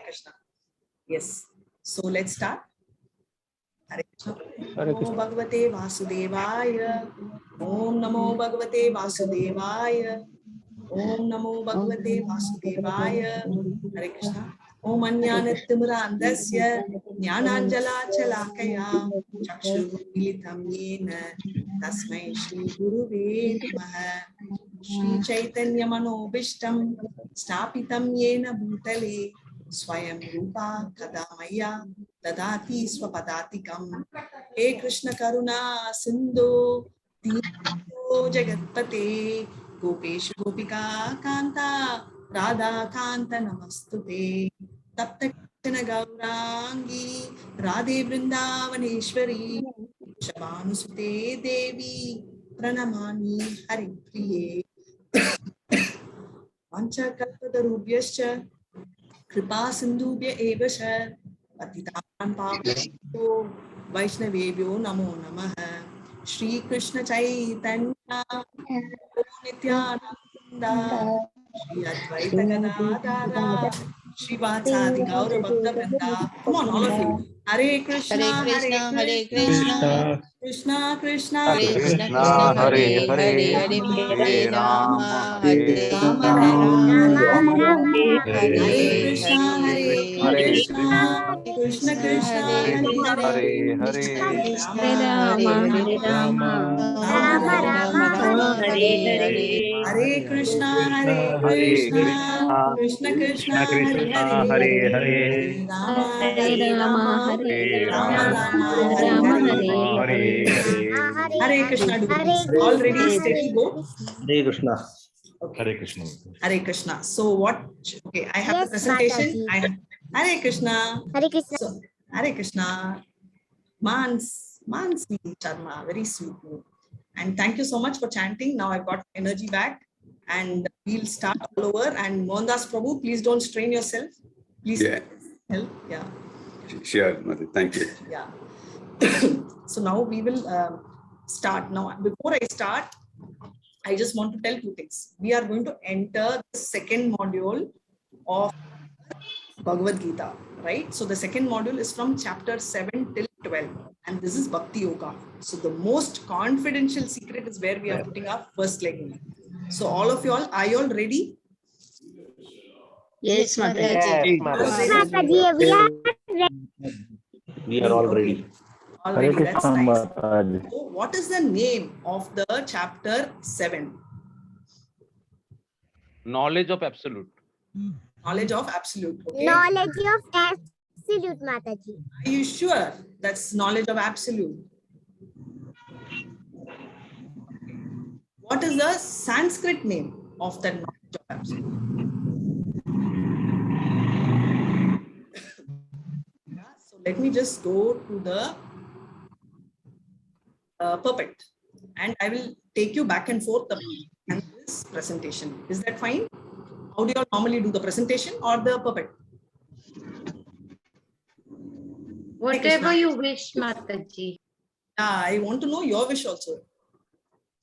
Krishna. Yes. So let's start. Hare Krishna. Hare Namo Krishna. Bhagavate Vasudevaya. Om Namo Bhagavate Vasudevaya. Om Namo Bhagavate Vasudevaya. Hare Krishna. Om Anyanattimurandasya Jnananjala Chalakaya Chakshurmilitam Yena Tasmai Shri Guruve Namaha. Shri Chaitanya Manobishtam Stapitam Yena Bhutale Swayam Rupa Kadamaya Dadati Swapadatikam. He Krishna Karuna Sindhu Dino Jagatpate Gopeshu Gopika Kanta Radha Kanta Namastute Tapta Krishna Gaurangi Radhe Vrindavaneshwari Shabanusute Devi Pranamani Hari Priye Vancha Kalpatarubhyascha Kripa Sindhubhya Evasha Patitan Pavabhyo Vaishnavebhyo Namo Namaha Shri Krishna Chaitanya Nityananda Shri Advaita Gadadara Shri Vatsadi Gaura Bhakta Vrinda. Come on, all of you. Hare Krishna, Hare Krishna, Krishna Krishna, Krishna, Hare Hare, Hare Rama, Hare Rama, Hare Krishna, Hare Krishna, Krishna Krishna, Hare Hare, Hare Rama, Rama Rama, Hare Krishna, Hare Krishna, Krishna Krishna, Hare Hare, Rama, Rama, Hare Hare. Hare Krishna, devotees. All ready, steady, go. Hare Krishna. Okay. Hare Krishna. Hare Krishna. So what? Okay, I have the presentation. Hare Krishna. Hare Krishna. So Hare Krishna. Mansi Sharma, very sweet. And thank you so much for chanting. Now I've got energy back, and we'll start all over. And Mohandas Prabhu, please don't strain yourself. Please help. Yeah. Sure, Mother. Thank you. Yeah. So now we will start. Now, before I start, I just want to tell two things. We are going to enter the second module of Bhagavad Gita, right? So the second module is from chapter 7 till 12, and this is Bhakti Yoga. So the most confidential secret is where we are putting our first leg in. So all of you all, are you all ready? Yes, Yes, we are all ready. All Hare ready, that's Krishna, nice. Mataji. So what is the name of the chapter 7? Knowledge of absolute. Knowledge of absolute. Okay. Knowledge of absolute, Mataji. Are you sure that's knowledge of absolute? What is the Sanskrit name of that knowledge of absolute? Yeah, so let me just go to the puppet, and I will take you back and forth and this presentation. Is that fine? How do you all normally do the presentation or the puppet? Whatever you wish, Mataji. I want to know your wish also.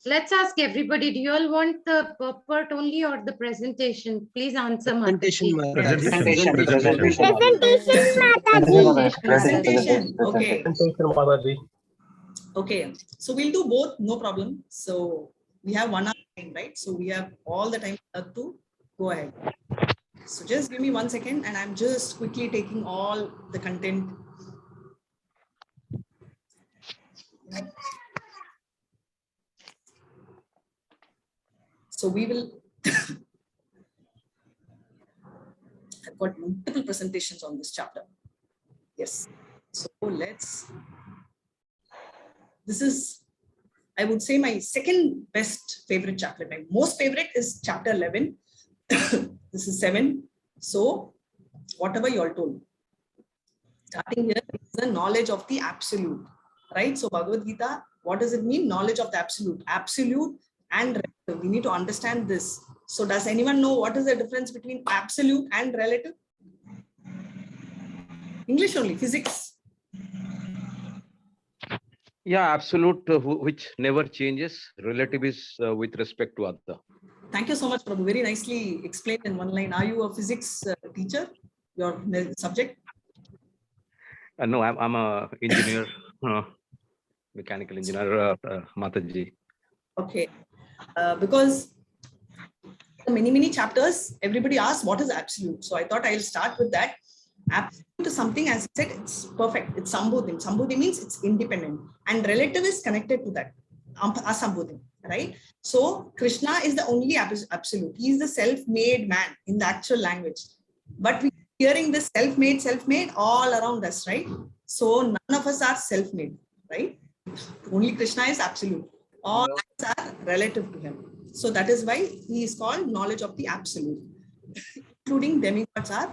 Let's ask everybody, do you all want the purport only or the presentation? Please answer, Presentation, Mataji. Mataji. Presentation. Okay. Presentation, Mataji. Okay. So we'll do both, no problem. So we have 1 hour time, right? So we have all the time to go ahead. So just give me 1 second, and I'm just quickly taking all the content. So we will, I've got multiple presentations on this chapter. Yes. So this is, I would say, my second best favorite chapter. My most favorite is chapter 11. This is 7. So whatever you all told. Starting here is the knowledge of the absolute, right? So Bhagavad Gita, what does it mean? Knowledge of the absolute. Absolute and relative. We need to understand this. So does anyone know what is the difference between absolute and relative? English only, physics. Yeah, absolute, which never changes. Relative is with respect to other. Thank you so much, Prabhu. Very nicely explained in one line. Are you a physics teacher? your subject? No, I'm a engineer, mechanical engineer, Mataji. Okay. Because many chapters, everybody asks what is absolute. So I thought I'll start with that. Absolute is something, as I said, it's perfect. It's Sambodhim. Sambodhim means it's independent. And relative is connected to that. Asambodhim, right? So Krishna is the only absolute. He is the self-made man in the actual language. But we are hearing this self-made all around us, right? So none of us are self-made, right? Only Krishna is absolute. All are relative to him. So that is why he is called knowledge of the absolute. Including demigods are,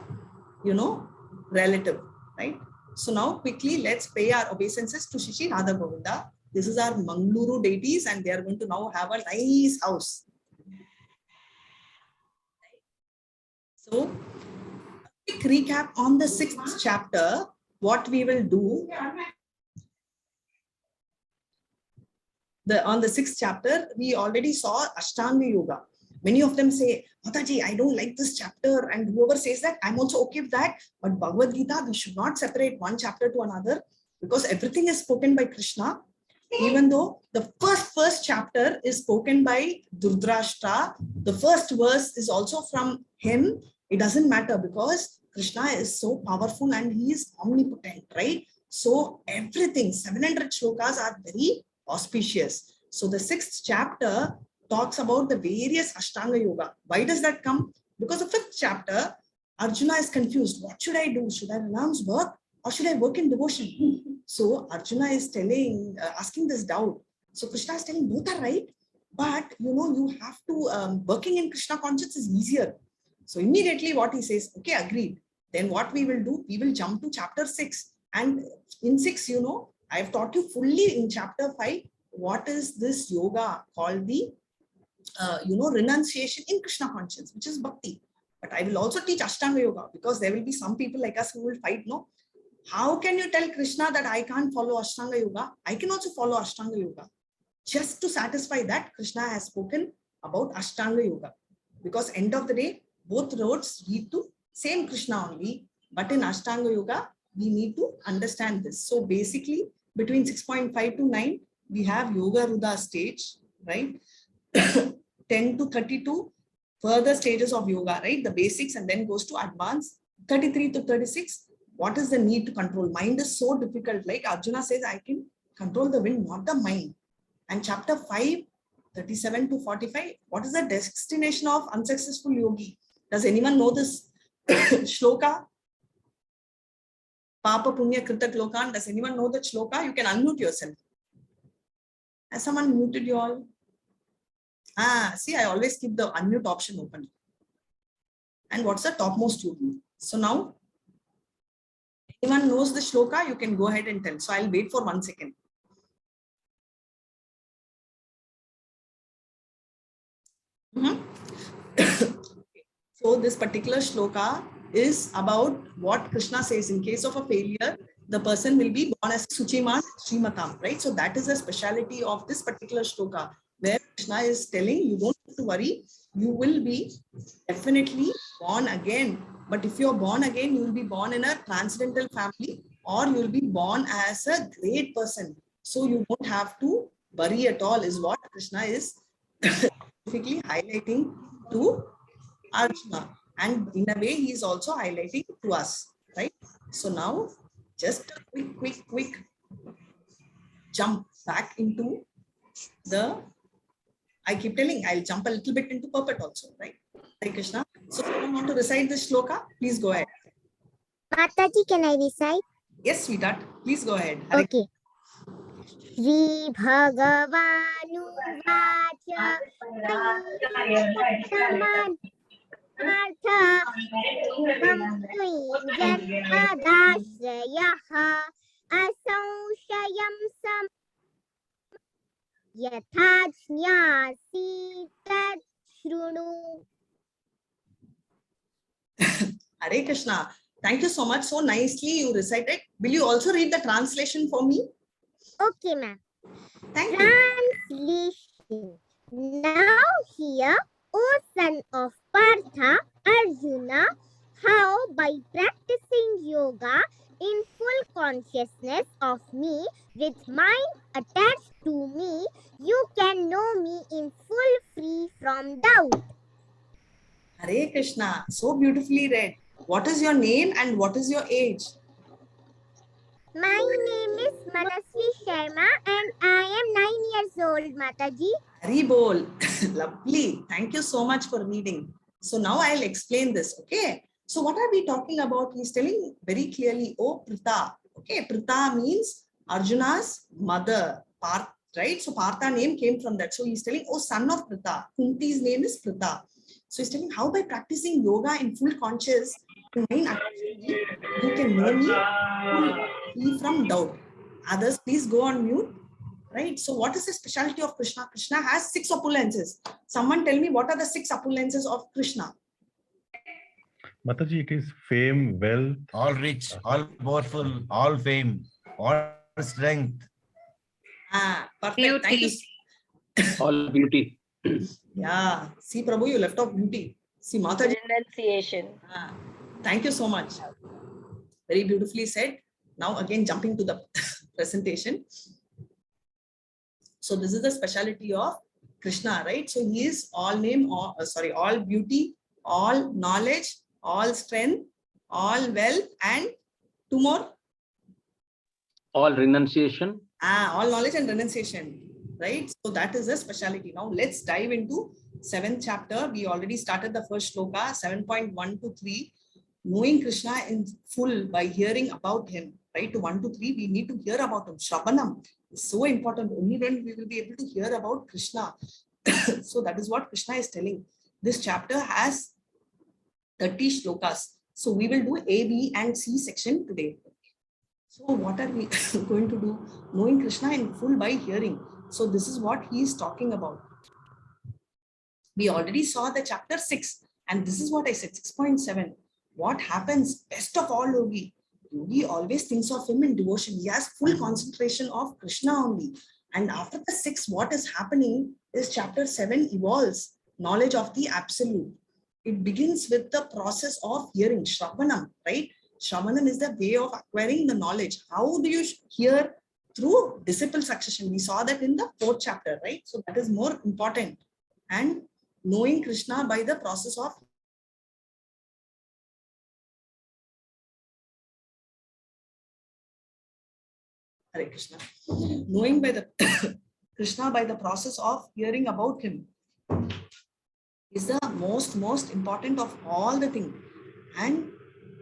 relative, right? So now quickly let's pay our obeisances to Shishi Radha Govinda. This is our Mangaluru deities and they are going to now have a nice house. So quick recap on the 6th chapter, what we will do. On the 6th chapter, we already saw Ashtanga Yoga. Many of them say, Mataji, I don't like this chapter. And whoever says that, I'm also okay with that. But Bhagavad Gita, we should not separate one chapter to another because everything is spoken by Krishna. Even though the first chapter is spoken by Dhritarashtra, the first verse is also from him. It doesn't matter because Krishna is so powerful and he is omnipotent, right? So everything, 700 shlokas are very auspicious. So the 6th chapter talks about the various Ashtanga Yoga. Why does that come? Because the 5th chapter, Arjuna is confused. What should I do? Should I renounce work or should I work in devotion? So Arjuna is asking this doubt. So Krishna is telling both are right, but you have to, working in Krishna consciousness is easier. So immediately what he says, okay, agreed. Then what we will do, we will jump to chapter 6. And in 6, I have taught you fully in chapter 5, what is this yoga called the, renunciation in Krishna consciousness, which is bhakti. But I will also teach Ashtanga Yoga because there will be some people like us who will fight, no? How can you tell Krishna that I can't follow Ashtanga Yoga? I can also follow Ashtanga Yoga. Just to satisfy that, Krishna has spoken about Ashtanga Yoga. Because end of the day, both roads lead to same Krishna only. But in Ashtanga Yoga, we need to understand this. So basically, between 6.5 to 9, we have Yoga Rudha stage, right? 10 to 32, further stages of yoga, right? The basics and then goes to advanced. 33 to 36, what is the need to control? Mind is so difficult. Like Arjuna says, I can control the wind, not the mind. And chapter 5, 37 to 45, what is the destination of unsuccessful yogi? Does anyone know this shloka? Papa Punya Kritak Lokan. Does anyone know that shloka? You can unmute yourself. Has someone muted you all? See, I always keep the unmute option open. And what's the topmost yogi? So now, anyone knows the shloka, you can go ahead and tell. So I'll wait for 1 second. So this particular shloka is about what Krishna says. In case of a failure, the person will be born as Suchiman Srimatam, right? So that is the speciality of this particular shloka, where Krishna is telling you don't have to worry, you will be definitely born again. But if you're born again, you will be born in a transcendental family or you will be born as a great person. So you don't have to worry at all, is what Krishna is specifically highlighting to Arjuna. And in a way, he is also highlighting to us, right? So now, just a quick jump back into the, I keep telling, I'll jump a little bit into puppet also, right? Hare Krishna. So if you want to recite this shloka, please go ahead. Mataji, can I recite? Yes, sweetheart. Please go ahead. Okay. Shri Bhagavanu Vacha Saman Artha Samtuin Padasrayaha Asaushayam Sam Yathajnyasi Tad Shrunu. Hare Krishna. Thank you so much. So nicely you recited. Will you also read the translation for me? Okay, ma'am. Thank you. Translation. Now hear, O son of Partha, Arjuna How? By practicing yoga in full consciousness of me with mind attached to me, you can know me in full free from doubt. Hare Krishna. So beautifully read. What is your name and what is your age? My name is Manasvi Sharma and I am 9 years old, Mataji. Hari bol. Lovely. Thank you so much for reading. So now I'll explain this. Okay. So what are we talking about? He's telling very clearly, oh Prita. Okay. Prita means Arjuna's mother. Parth, right? So Partha name came from that. So he's telling, oh son of Prita. Kunti's name is Prita. So he's telling how by practicing yoga in full conscious mind, you can know me free from doubt. Others, please go on mute. Right. So what is the specialty of Krishna? Krishna has 6 opulences. Someone tell me what are the 6 opulences of Krishna? Mataji, it is fame, wealth, all rich, all powerful, all fame, all strength. Perfect. Beauty. Thank you. All beauty. Yeah. See, Prabhu, you left off beauty. See, Mataji. Renunciation. Thank you so much. Very beautifully said. Now again, jumping to the presentation. So this is the specialty of Krishna, right? So he is all name, all beauty, all knowledge, all strength, all wealth, and 2 more. All renunciation. All knowledge and renunciation, right? So that is the specialty. Now let's dive into 7th chapter. We already started the first shloka, 7.1 to 3. Knowing Krishna in full by hearing about him, right? To 1 to 3, we need to hear about him. Shravanam is so important. Only then we will be able to hear about Krishna. So that is what Krishna is telling. This chapter has 30 shlokas. So we will do A, B, and C section today. So what are we going to do? Knowing Krishna in full by hearing. So this is what he is talking about. We already saw the chapter 6, and this is what I said, 6.7. What happens best of all, Yogi? Yogi always thinks of him in devotion. He has full concentration of Krishna only. And after the 6, what is happening is chapter 7 evolves knowledge of the absolute. It begins with the process of hearing, Shravanam, right? Shravanam is the way of acquiring the knowledge. How do you hear? Through disciple succession. We saw that in the 4th chapter, right? So that is more important. And knowing Krishna by the process of Hare Krishna. Knowing by the Krishna by the process of hearing about him is the most important of all the things. And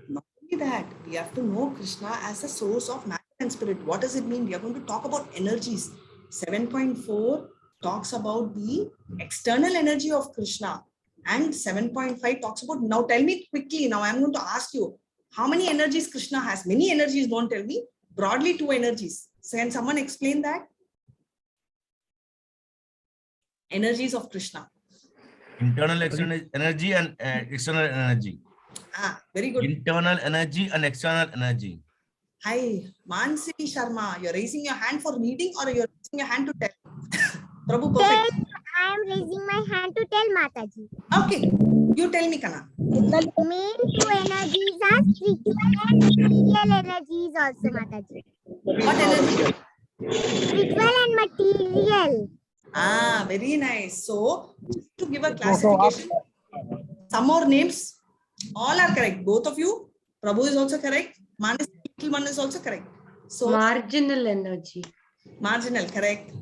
not only that, we have to know Krishna as a source of matter and spirit. What does it mean? We are going to talk about energies. 7.4 talks about the external energy of Krishna. And 7.5 talks about, now tell me quickly, now I'm going to ask you, how many energies Krishna has? Many energies, don't tell me. Broadly 2 energies. So can someone explain that? Energies of Krishna. Internal, external energy and external energy. Very good. Internal energy and external energy. Hi, Mansi Sharma. You're raising your hand for reading or you're raising your hand to tell? Prabhu, perfect. I am raising my hand to tell Mataji. Okay, you tell me, Kana. The main 2 energies are spiritual and material energies also, Mataji. What energy? Spiritual and material. Very nice. So, just to give a classification, some more names, all are correct. Both of you, Prabhu is also correct. Manis, little one is also correct. So, Marginal energy. Marginal, correct.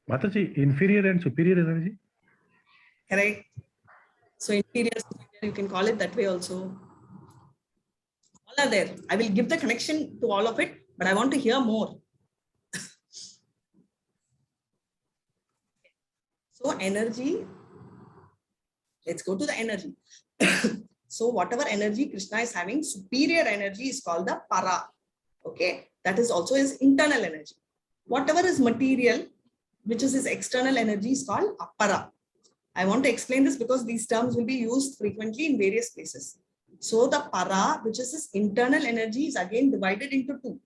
Mataji, inferior and superior energy? Correct. So, inferior, superior, you can call it that way also. All are there. I will give the connection to all of it, but I want to hear more. So energy, let's go to the energy. So whatever energy Krishna is having, superior energy is called the para. Okay, that is also his internal energy. Whatever is material, which is his external energy, is called apara. I want to explain this because these terms will be used frequently in various places. So the para, which is his internal energy, is again divided into 2,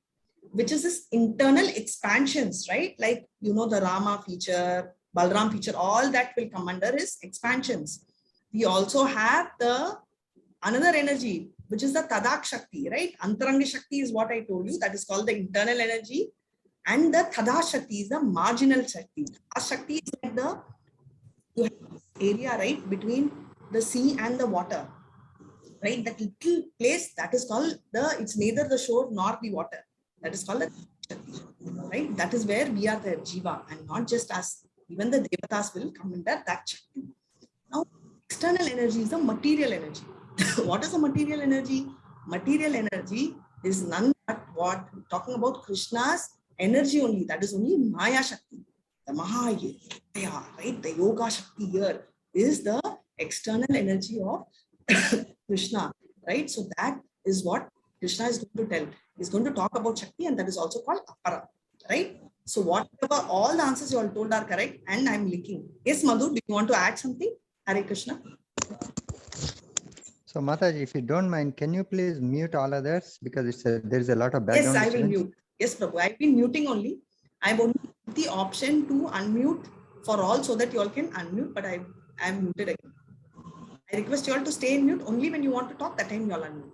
which is his internal expansions, right? Like, you know, the Rama feature, Balram feature, all that will come under his expansions. We also have the another energy, which is the Tadak Shakti, right? Antaranga Shakti is what I told you. That is called the internal energy. And the Tada Shakti is the marginal Shakti. Tada Shakti is like the area, right, between the sea and the water, right? That little place, that is called it's neither the shore nor the water. That is called the Shakti, right? That is where we are the Jiva, and not just us. Even the Devatas will come under that Shakti. Now, external energy is the material energy. What is the material energy? Material energy is none but what, talking about Krishna's energy only. That is only Maya Shakti. The Mahaya, right? The Yoga Shakti here is the external energy of Krishna, right? So that is what Krishna is going to tell. He's going to talk about Shakti, and that is also called Apara, right? So whatever, all the answers you all told are correct, and I'm linking. Yes, Madhu, do you want to add something? Hare Krishna. So Mataji, if you don't mind, can you please mute all others, because there's a lot of background Yes, I will disturbance. mute. Yes, Prabhu, I've been muting only. I've only the option to unmute for all so that you all can unmute, but I'm muted again. I request you all to stay in mute only when you want to talk. That time you all unmute.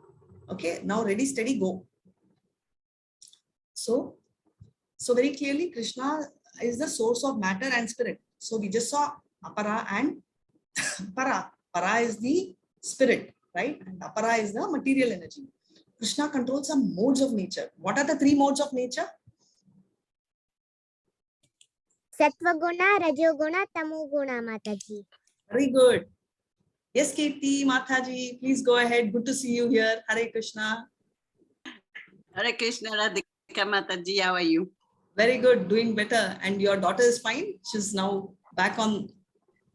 Okay, now ready, steady, go. So very clearly, Krishna is the source of matter and spirit. So we just saw Apara and Para. Para is the spirit, right? And Apara is the material energy. Krishna controls some modes of nature. What are the 3 modes of nature? Sattva-guna, Rajoguna, Tamoguna, Mataji. Very good. Yes, Kirti, Mataji, please go ahead. Good to see you here. Hare Krishna. Hare Krishna, Radhika Mataji, how are you? Very good, doing better. And your daughter is fine? She's now back on.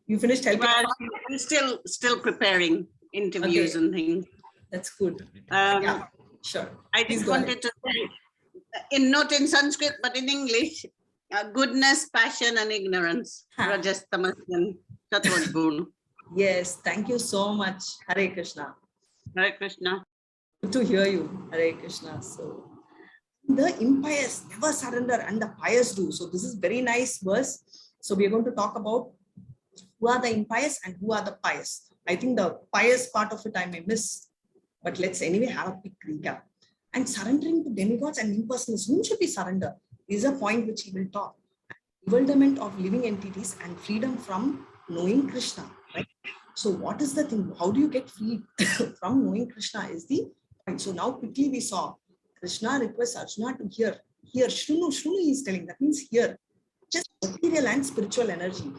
You finished helping? Well, I'm still preparing interviews and things. That's good. Yeah, sure. I just wanted to say, not in Sanskrit, but in English, goodness, passion, and ignorance. Rajas, tamas, and sattva guna. Yes, thank you so much. Hare Krishna. Hare Krishna. Good to hear you. Hare Krishna. So, the impious never surrender and the pious do. So, this is very nice verse. So, we are going to talk about who are the impious and who are the pious. I think the pious part of it I may miss, but let's anyway have a quick recap. And surrendering to demigods and impersonalists, whom should we surrender? Is a point which he will talk. Bewilderment of living entities and freedom from knowing Krishna, right? So what is the thing? How do you get free from knowing Krishna is the point. So now quickly we saw Krishna requests Arjuna to hear. Here, Shrunu he is telling. That means here. Just material and spiritual energy.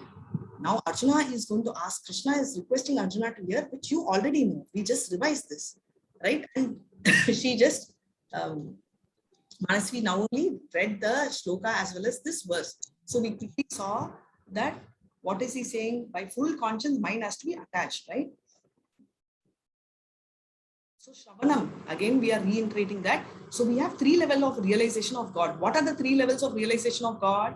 Now Arjuna is going to ask, Krishna is requesting Arjuna to hear, which you already know. We just revised this, right? And she just, Manasvi now only read the shloka as well as this verse. So we quickly saw that, what is he saying? By full conscience, mind has to be attached, right? So Shravanam, again, we are reiterating that. So we have 3 levels of realization of God. What are the 3 levels of realization of God?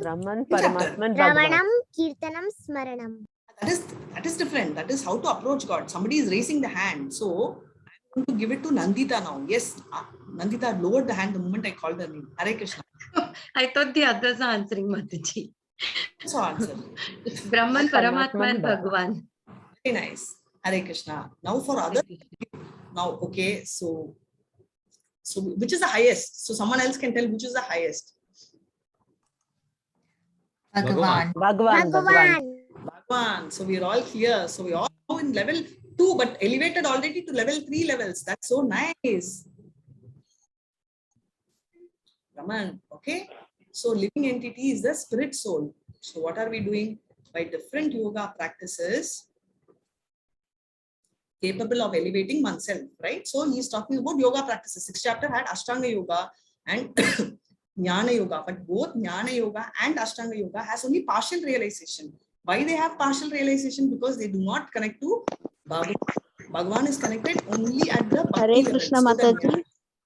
Brahman, Paramatman, Ravanam, Kirtanam, Smaranam. That is different. That is how to approach God. Somebody is raising the hand. So I'm going to give it to Nandita now. Yes, Nandita lowered the hand the moment I called her name. Hare Krishna. I thought the others are answering, Mataji. So answer. Brahman, Paramatma, and Bhagwan. Very nice. Hare Krishna. Now for other. Now, okay. So which is the highest? So someone else can tell which is the highest. Bhagwan. So we are all clear. So we all know in level 2, but elevated already to level 3 levels. That's so nice. Raman, okay. So living entity is the spirit soul. So what are we doing? By different yoga practices, capable of elevating oneself, right? So he's talking about yoga practices. 6th chapter had Ashtanga Yoga and Jnana Yoga, but both Jnana Yoga and Ashtanga Yoga has only partial realization. Why they have partial realization? Because they do not connect to Bhagavan. Bhagavan is connected only at the Bhakti Hare level. Krishna, So Mataji.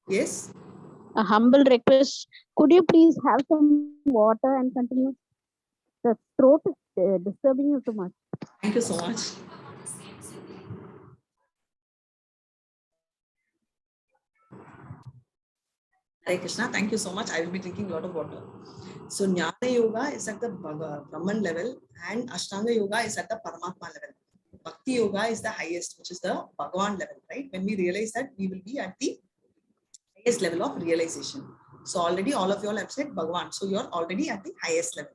Yes. A humble request. Could you please have some water and continue? The throat is disturbing you too much. Thank you so much. Hare Krishna, thank you so much. I will be drinking a lot of water. So Jnana Yoga is at the Brahman level and Ashtanga Yoga is at the Paramatma level. Bhakti Yoga is the highest, which is the Bhagavan level, right? When we realize that, we will be at the highest level of realization. So already all of you all have said Bhagavan. So you're already at the highest level.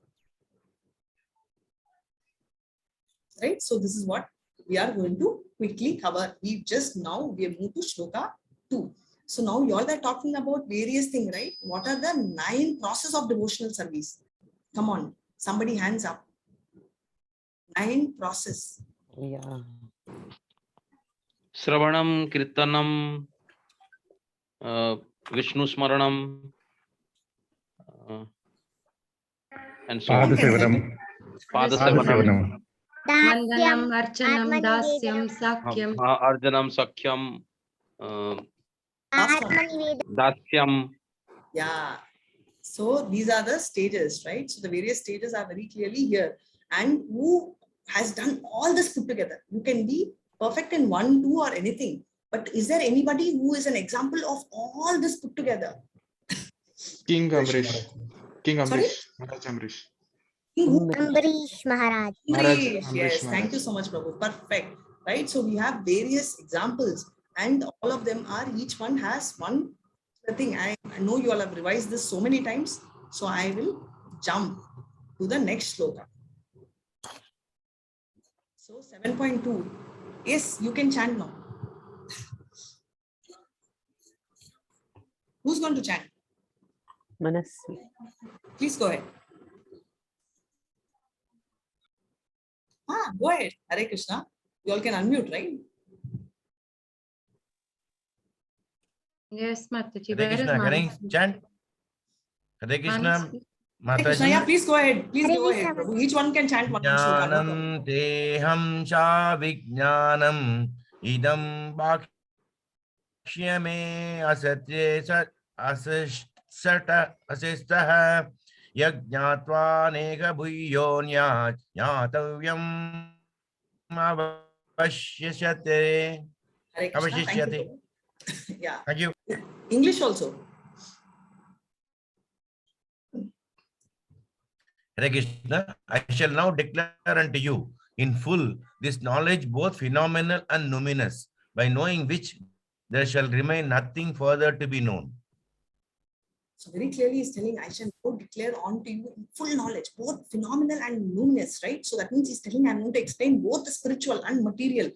Right? So this is what we are going to quickly cover. We have moved to Shloka 2. So now you all are talking about various things, right? What are the 9 process of devotional service? Come on, somebody hands up. 9 process. Yeah. Sravanam, Kirtanam, Vishnu Smaranam, and so on. Padasevanam. Padasevanam. Vandanam, Archanam, Dasyam, Sakyam. Arjanam, Sakyam, Dasyam. Yeah. So these are the stages, right? So the various stages are very clearly here. And who has done all this put together? You can be perfect in 1, 2 or anything. But is there anybody who is an example of all this put together? King Amrish. King Sorry? Amrish. Maharaj Amrish. Ambrish Maharaj. Ambrish, yes, Maharaj. thank you so much, Prabhu. Perfect. Right. So we have various examples, and all of them are, each one has one thing. I know you all have revised this so many times, so I will jump to the next sloka. So 7.2. Yes, you can chant now. Who's going to chant? Manasvi. Please go ahead. Go ahead. Hare Krishna. You all can unmute, right? Yes, Mataji. Hare Krishna, can I chant? Hare Krishna, Mataji. Yeah, please go ahead. Please go ahead, Prabhu. Each one can chant one sloka. No problem. Jnanam teham cha vijnanam idam bhakshya asatye sat asishta asistah yajnatva neka bhuyonya jnatavyam avashyate. Hare Krishna. Thank you. Yeah. Thank you. English also. Hare Krishna, I shall now declare unto you in full this knowledge, both phenomenal and numinous, by knowing which there shall remain nothing further to be known. So very clearly he's telling, I shall now declare unto you in full knowledge, both phenomenal and luminous, right? So that means he's telling, I'm going to explain both the spiritual and material.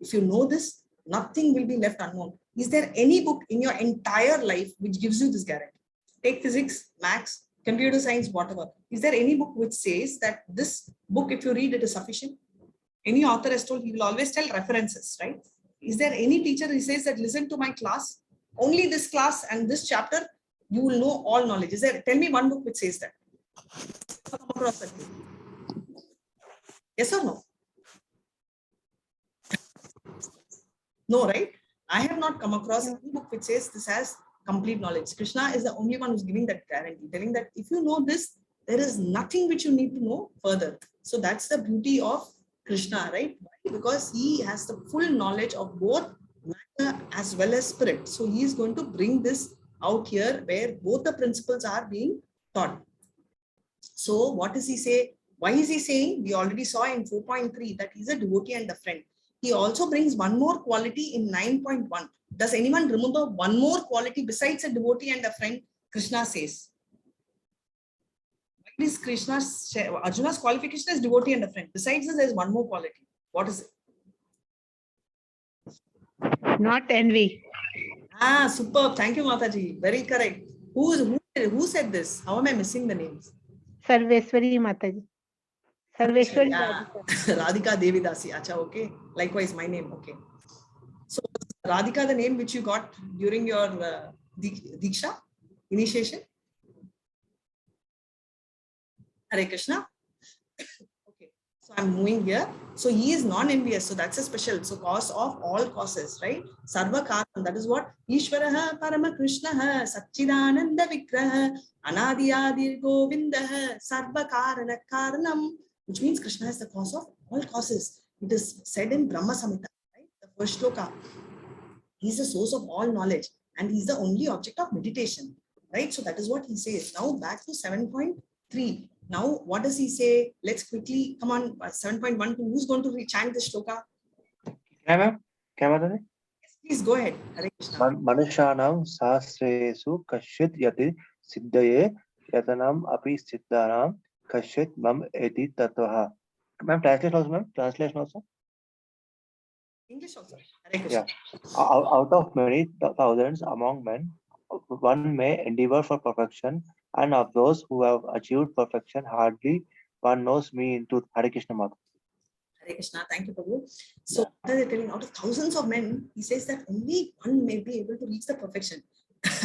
If you know this, nothing will be left unknown. Is there any book in your entire life which gives you this guarantee? Take physics, maths, computer science, whatever. Is there any book which says that this book, if you read it, is sufficient? Any author has told, he will always tell references, right? Is there any teacher who says that, listen to my class, only this class and this chapter, you will know all knowledge? Is there? Tell me one book which says that. Come across that book. Yes or no? No, right? I have not come across any book which says this has complete knowledge. Krishna is the only one who's giving that guarantee, telling that if you know this, there is nothing which you need to know further. So that's the beauty of Krishna, right? Because he has the full knowledge of both matter as well as spirit. So he is going to bring this out here where both the principles are being taught. So what does he say? Why is he saying? We already saw in 4.3 that he's a devotee and a friend. He also brings one more quality in 9.1. Does anyone remember one more quality besides a devotee and a friend? Krishna says. What is Krishna's, Arjuna's qualification as devotee and a friend? Besides this, there's one more quality. What is it? Not envy. Superb. Thank you, Mataji. Very correct. Who said this? How am I missing the names? Sarveswari Mataji. Sarveswari Radhika Devidasi. Acha, okay. Likewise, my name. Okay. So, Radhika, the name which you got during your Diksha initiation? Hare Krishna. Okay. So, I'm moving here. So, he is non-envious. So, that's a special. So, cause of all causes, right? Sarva Karanam. That is what? Ishvaraha Parama Krishnaha Satchidananda Vigraha Anadiyadir Govindaha Sarva Karana Karanam. Which means Krishna is the cause of all causes. It is said in Brahma Samhita, right? The first shloka. He is the source of all knowledge and he is the only object of meditation, right? So that is what he says. Now back to 7.2. 3. Now, what does he say? Let's quickly come on. 7.12. Who's going to chant the shloka? Please go ahead. Hare Krishna. Manushanam sahasresu kashit yati siddhaye yatanam api siddhanam kashit mam eti tatvaha. Ma'am, translation also? English also. Hare Krishna. Yeah. Out of many thousands among men, one may endeavor for perfection, and of those who have achieved perfection, hardly one knows me in truth. Hare Krishna Mata. Hare Krishna. Thank you, Prabhu. So, what are they telling? Out of thousands of men, he says that only one may be able to reach the perfection.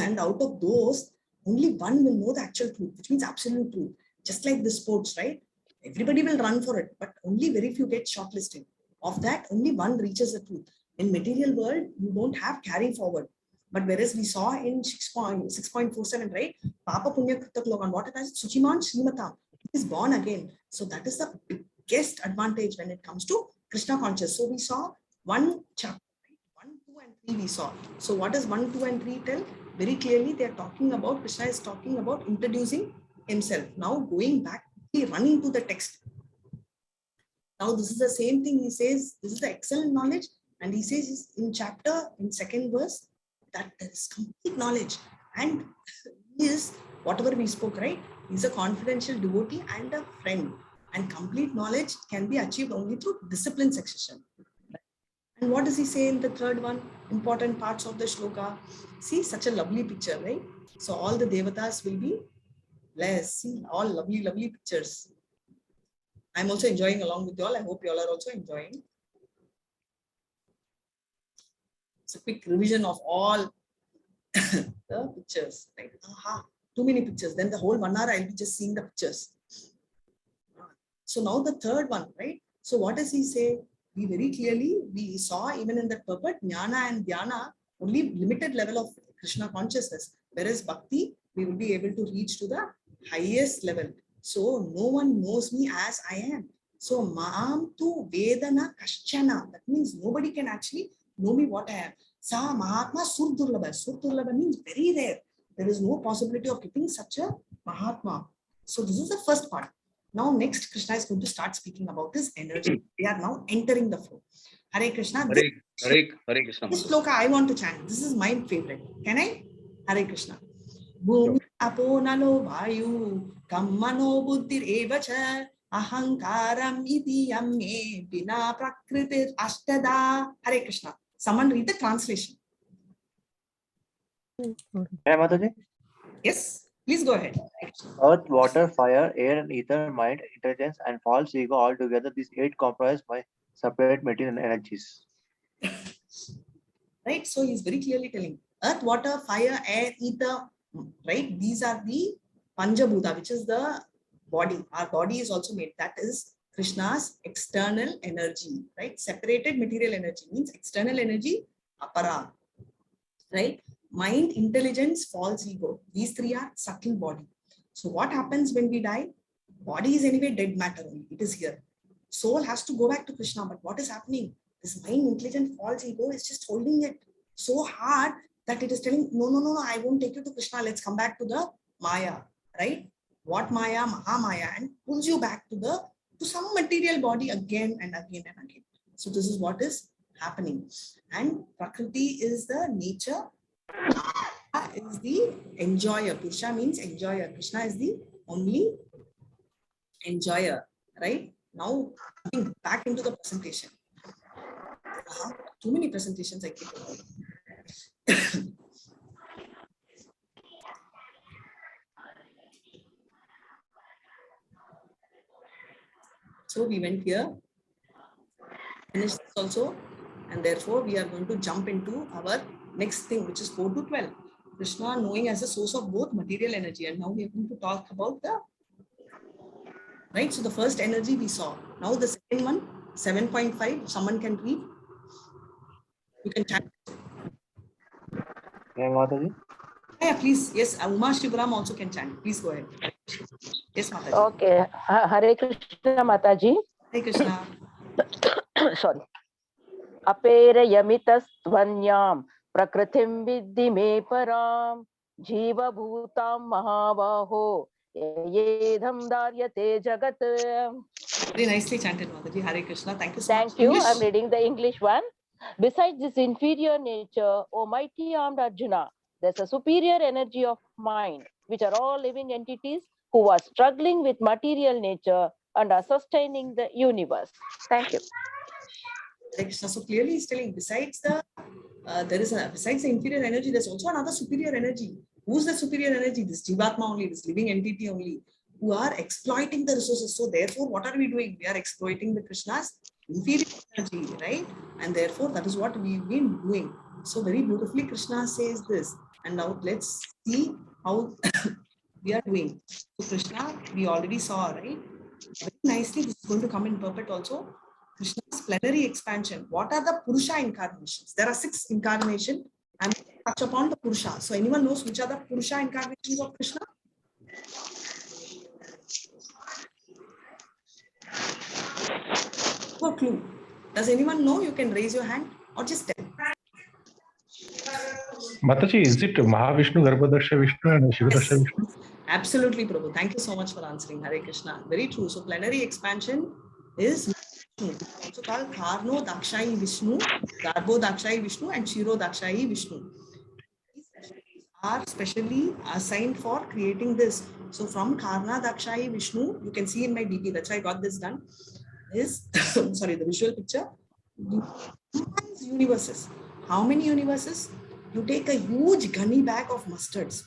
And out of those, only one will know the actual truth, which means absolute truth. Just like the sports, right? Everybody will run for it, but only very few get shortlisted. Of that, only one reaches the truth. In material world, you don't have carry forward. But whereas we saw in 6.47, right? Papa Punya Kritak Logan, what it is? Suchiman Srimata is born again. So that is the biggest advantage when it comes to Krishna conscious. So we saw one chapter, right? 1, 2, and 3 we saw. So what does 1, 2, and 3 tell? Very clearly, they are talking about, Krishna is talking about introducing himself. Now going back, running to the text. Now this is the same thing he says, this is the excellent knowledge, and he says in chapter, in 2nd verse, that there is complete knowledge, and he is, whatever we spoke, right? He's a confidential devotee and a friend, and complete knowledge can be achieved only through discipline succession. And what does he say in the 3rd one? Important parts of the shloka. See, such a lovely picture, right? So all the devatas will be blessed. See, all lovely, lovely pictures. I'm also enjoying along with you all. I hope you all are also enjoying. It's a quick revision of all the pictures. Right? Too many pictures. Then the whole 1 hour I'll be just seeing the pictures. So now the 3rd one, right? So what does he say? We very clearly, we saw even in that purport, Jnana and Dhyana, only limited level of Krishna consciousness. Whereas Bhakti, we will be able to reach to the highest level. So no one knows me as I am. So Maam tu Vedana Kaschana. That means nobody can actually know me what I am. Sa Mahatma Surdurlabha. Surdurlabha means very rare. There is no possibility of getting such a Mahatma. So this is the first part. Now next Krishna is going to start speaking about his energy. They are now entering the flow. Hare Krishna. Hare Krishna. This shloka I want to chant. This is my favorite. Can I? Hare Krishna. Bhumi apo nalo vayu kammano buddhir evacha ahankaram iti yamme bina prakritir ashtada. Hare Krishna. Someone read the translation. Yes, please go ahead. Earth, water, fire, air, and ether, mind, intelligence, and false ego all together, these 8 comprise my separate material energies. Right, so he's very clearly telling earth, water, fire, air, ether, right? These are the Panjabhuta, which is the body. Our body is also made. That is Krishna's external energy, right? Separated material energy means external energy, apara, right? Mind, intelligence, false ego. These 3 are subtle body. So what happens when we die? Body is anyway dead matter only. It is here. Soul has to go back to Krishna. But what is happening? This mind, intelligent, false ego is just holding it so hard that it is telling, no, I won't take you to Krishna. Let's come back to the Maya, right? What Maya? Mahamaya, and pulls you back to some material body again and again and again. So this is what is happening. And Prakriti is the nature. Is the enjoyer. Purusha means enjoyer. Krishna is the only enjoyer, right? Now, back into the presentation. Too many presentations I keep on. So we went here, finished this also, and therefore we are going to jump into our next thing, which is 4 to 12. Krishna knowing as a source of both material energy, and now we are going to talk about the right. So the first energy we saw. Now the second one, 7.5. Someone can read. You can chat. Yeah, please. Yes, Uma Shivaram also can chant. Please go ahead. Yes, Mataji. Okay. Hare Krishna, Mataji. Hare Krishna. Sorry. Apera yamitas tvanyam prakritim vidhi me param jiva bhutam mahavaho Yedham daryate jagat. Very nicely chanted, Mataji. Hare Krishna. Thank you so Thank much. you. English. I'm reading the English one. Besides this inferior nature, O mighty armed Arjuna, there's a superior energy of mind, which are all living entities who are struggling with material nature and are sustaining the universe. Thank you. Hare Krishna. So clearly he's telling, besides the besides the inferior energy, there's also another superior energy. Who's the superior energy? This Jivatma only, this living entity only, who are exploiting the resources. So therefore, what are we doing? We are exploiting the Krishna's inferior energy, right? And therefore, that is what we've been doing. So very beautifully, Krishna says this. And now let's see how we are doing. So Krishna, we already saw, right? Very nicely, this is going to come in purport also. Krishna's plenary expansion. What are the Purusha incarnations? There are 6 incarnations. I'm going to touch upon the Purusha. So anyone knows which are the Purusha incarnations of Krishna? No clue. Does anyone know? You can raise your hand or just tell. Mataji, is it Mahavishnu, Garbhadaksha Vishnu and Shivadaksha Vishnu? Absolutely, Prabhu. Thank you so much for answering. Hare Krishna. Very true. So plenary expansion is also called Karno Dakshai Vishnu, Garbho Dakshai Vishnu, and Shiro Dakshai Vishnu. These are specially assigned for creating this. So from Karna Dakshai Vishnu, you can see in my DP, that's why I got this done, is, sorry, the visual picture, universes. How many universes? You take a huge gunny bag of mustards.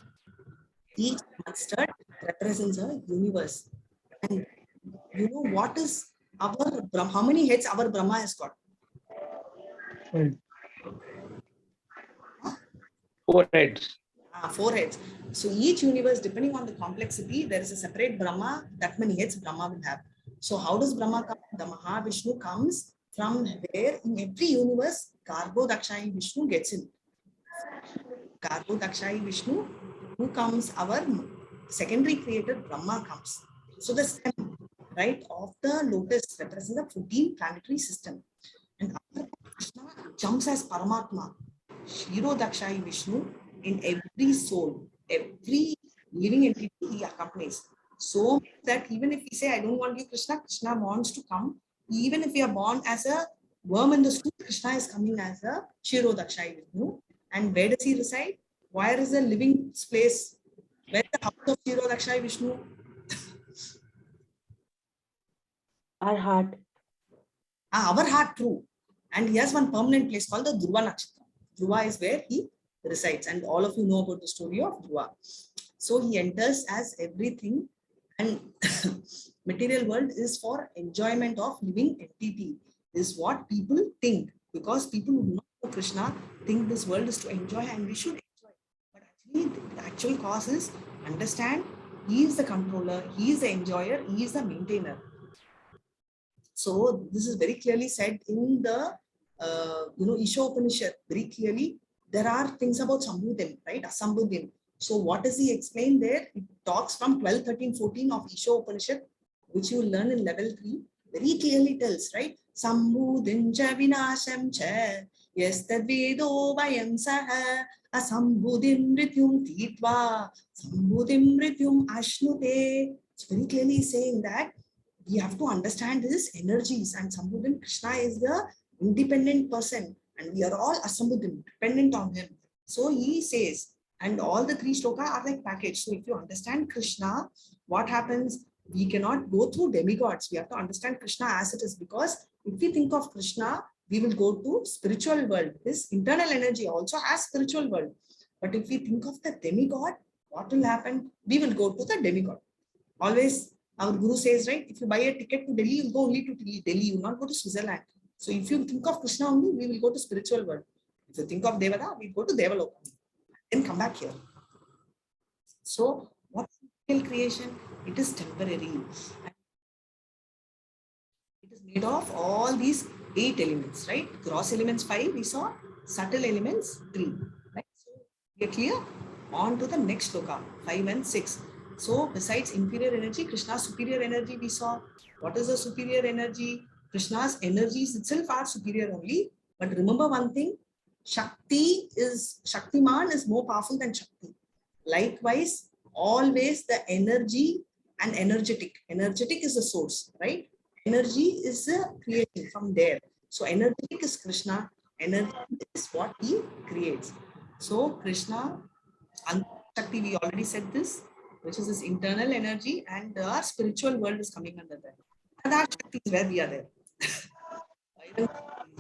Each mustard represents a universe. And you know what is our Brahma? How many heads our Brahma has got? 4 heads. 4 heads. So each universe, depending on the complexity, there is a separate Brahma. That many heads Brahma will have. So how does Brahma come? The Mahavishnu comes from where in every universe, Garbho Dakshai Vishnu gets in. Garbho Dakshai Vishnu, who comes? Our secondary creator Brahma comes. So the stem, right, of the lotus represents the 14 planetary system. And Krishna jumps as Paramatma, Shiro Dakshai Vishnu, in every soul, every living entity he accompanies. So that even if we say, I don't want you, Krishna, Krishna wants to come. Even if we are born as a worm in the soup, Krishna is coming as a Shiro Dakshai Vishnu. And where does he reside? Where is the living place? Where is the house of Shiro Dakshai Vishnu? Our heart. Our heart, true. And he has one permanent place called the Dhruva Nakshatra. Dhruva is where he resides. And all of you know about the story of Dhruva. So he enters as everything. And material world is for enjoyment of living entity. Is what people think. Because people who know Krishna think this world is to enjoy and we should enjoy. But actually, the actual cause is understand he is the controller, he is the enjoyer, he is the maintainer. So this is very clearly said in the Isha Upanishad. Very clearly, there are things about Sambhudim, right? Asambhudim. So what does he explain there? It talks from 12, 13, 14 of Isha Upanishad, which you will learn in level 3. Very clearly tells, right? Sambhudim cha vinasham cha yastadvedo vayam saha asambhudim rityum titva sambhudim rityum ashnute. It's very clearly saying that we have to understand his energies, and Sambhudim, Krishna is the independent person and we are all Asambhudim, dependent on him. So he says, and all the 3 shloka are like package. So if you understand Krishna, what happens? We cannot go through demigods. We have to understand Krishna as it is, because if we think of Krishna, we will go to spiritual world. His internal energy also has spiritual world. But if we think of the demigod, what will happen? We will go to the demigod. Always our Guru says, right, if you buy a ticket to Delhi, you'll go only to Delhi, you will not go to Switzerland. So if you think of Krishna only, we will go to spiritual world. If you think of Devada, we go to Devaloka. Then come back here. So what is creation? It is temporary. It is made of all these 8 elements, right? Gross elements 5, we saw. Subtle elements 3. Right? So we are clear? On to the next sloka, 5 and 6. So besides inferior energy, Krishna's superior energy we saw. What is the superior energy? Krishna's energies itself are superior only. But remember one thing, Shaktiman is more powerful than Shakti. Likewise, always the energy and energetic. Energetic is the source, right? Energy is the creation from there. So energetic is Krishna. Energy is what he creates. So Krishna, Shakti, we already said this, which is this internal energy, and our spiritual world is coming under that. And that Shakti is where we are there.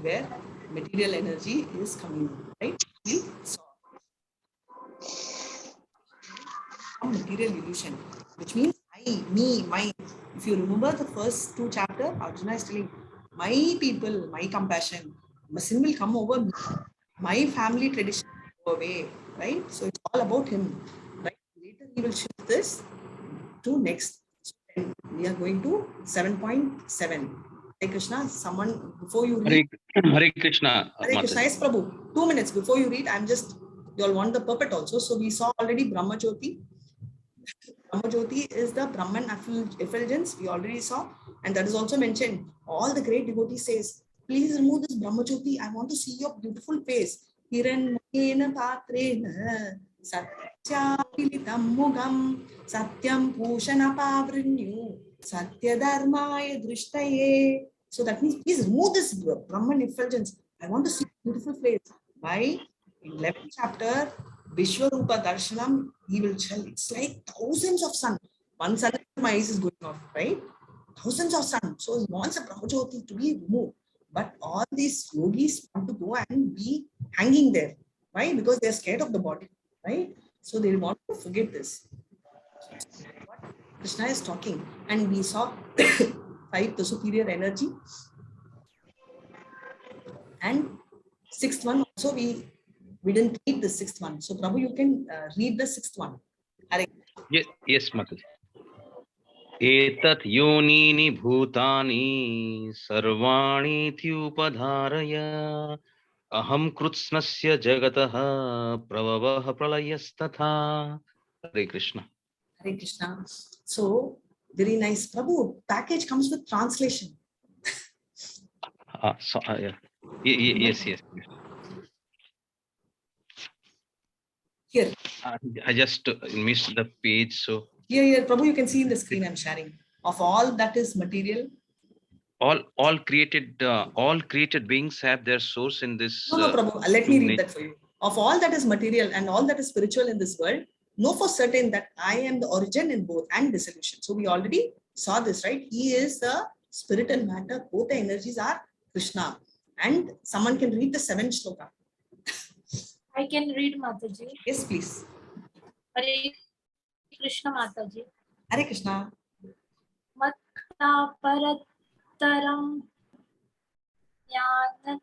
Where material energy is coming, right? We saw material illusion, which means I, me, my. If you remember the first two chapters, Arjuna is telling, my people, my compassion, sin will come over me. My family tradition will go away, right? So it's all about him, right? Later he will shift this to next. So then we are going to 7.7. Hare Krishna, someone before you read. Hare Krishna. Hare Krishna, yes, Prabhu. 2 minutes before you read, I'm just, you all want the puppet also. So we saw already Brahma Jyoti. Brahma Jyoti is the Brahman effulgence, we already saw, and that is also mentioned. All the great devotees says, please remove this Brahma Jyoti. I want to see your beautiful face. Hiranmayena patrena satyapilitam mugam satyam pushana pavrinyu satya dharmaya drishtaye. So that means please remove this Brahman effulgence. I want to see beautiful face. By 11th chapter, Vishwarupa Darshanam, he will tell, it's like thousands of sun. One sun, my eyes is going off, right? Thousands of sun. So he wants a Brahmajyoti to be removed. But all these yogis want to go and be hanging there. Why? Because they're scared of the body, right? So they want to forget this. What Krishna is talking. And we saw 5, the superior energy. And 6th one also we didn't read the 6th one. So Prabhu, you can read the 6th one. Yes, Mataji. Etat yonini bhutani sarvani tyupadharaya aham krutsnasya jagataha pravavaha pralayasthatha. Hare Krishna. Hare Krishna. So very nice. Prabhu, package comes with translation. Yeah. Yes. Here. I just missed the page. So Here, Prabhu, you can see in the screen I'm sharing. Of all that is material. All created beings have their source in this. No, Prabhu. Let me read that for you. Of all that is material and all that is spiritual in this world, know for certain that I am the origin in both and dissolution. So we already saw this, right? He is the spirit and matter. Both the energies are Krishna. And someone can read the 7th shloka. I can read, Mataji. Yes, please. Hare Krishna, Mataji. Hare Krishna. Matta parataram jnana.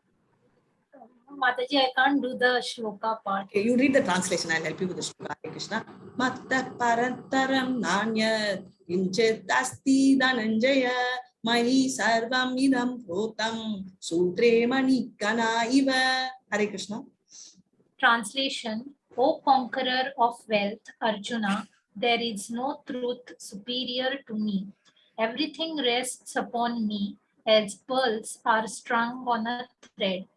Mataji, I can't do the shloka part. Okay, you read the translation. I'll help you with the shloka. Hare Krishna. Matta parataram nanya kinchet asti dhananjaya mani sarvam idam protam sutre manikana iva. Hare Krishna. Translation: O conqueror of wealth, Arjuna, there is no truth superior to me. Everything rests upon me as pearls are strung on a thread.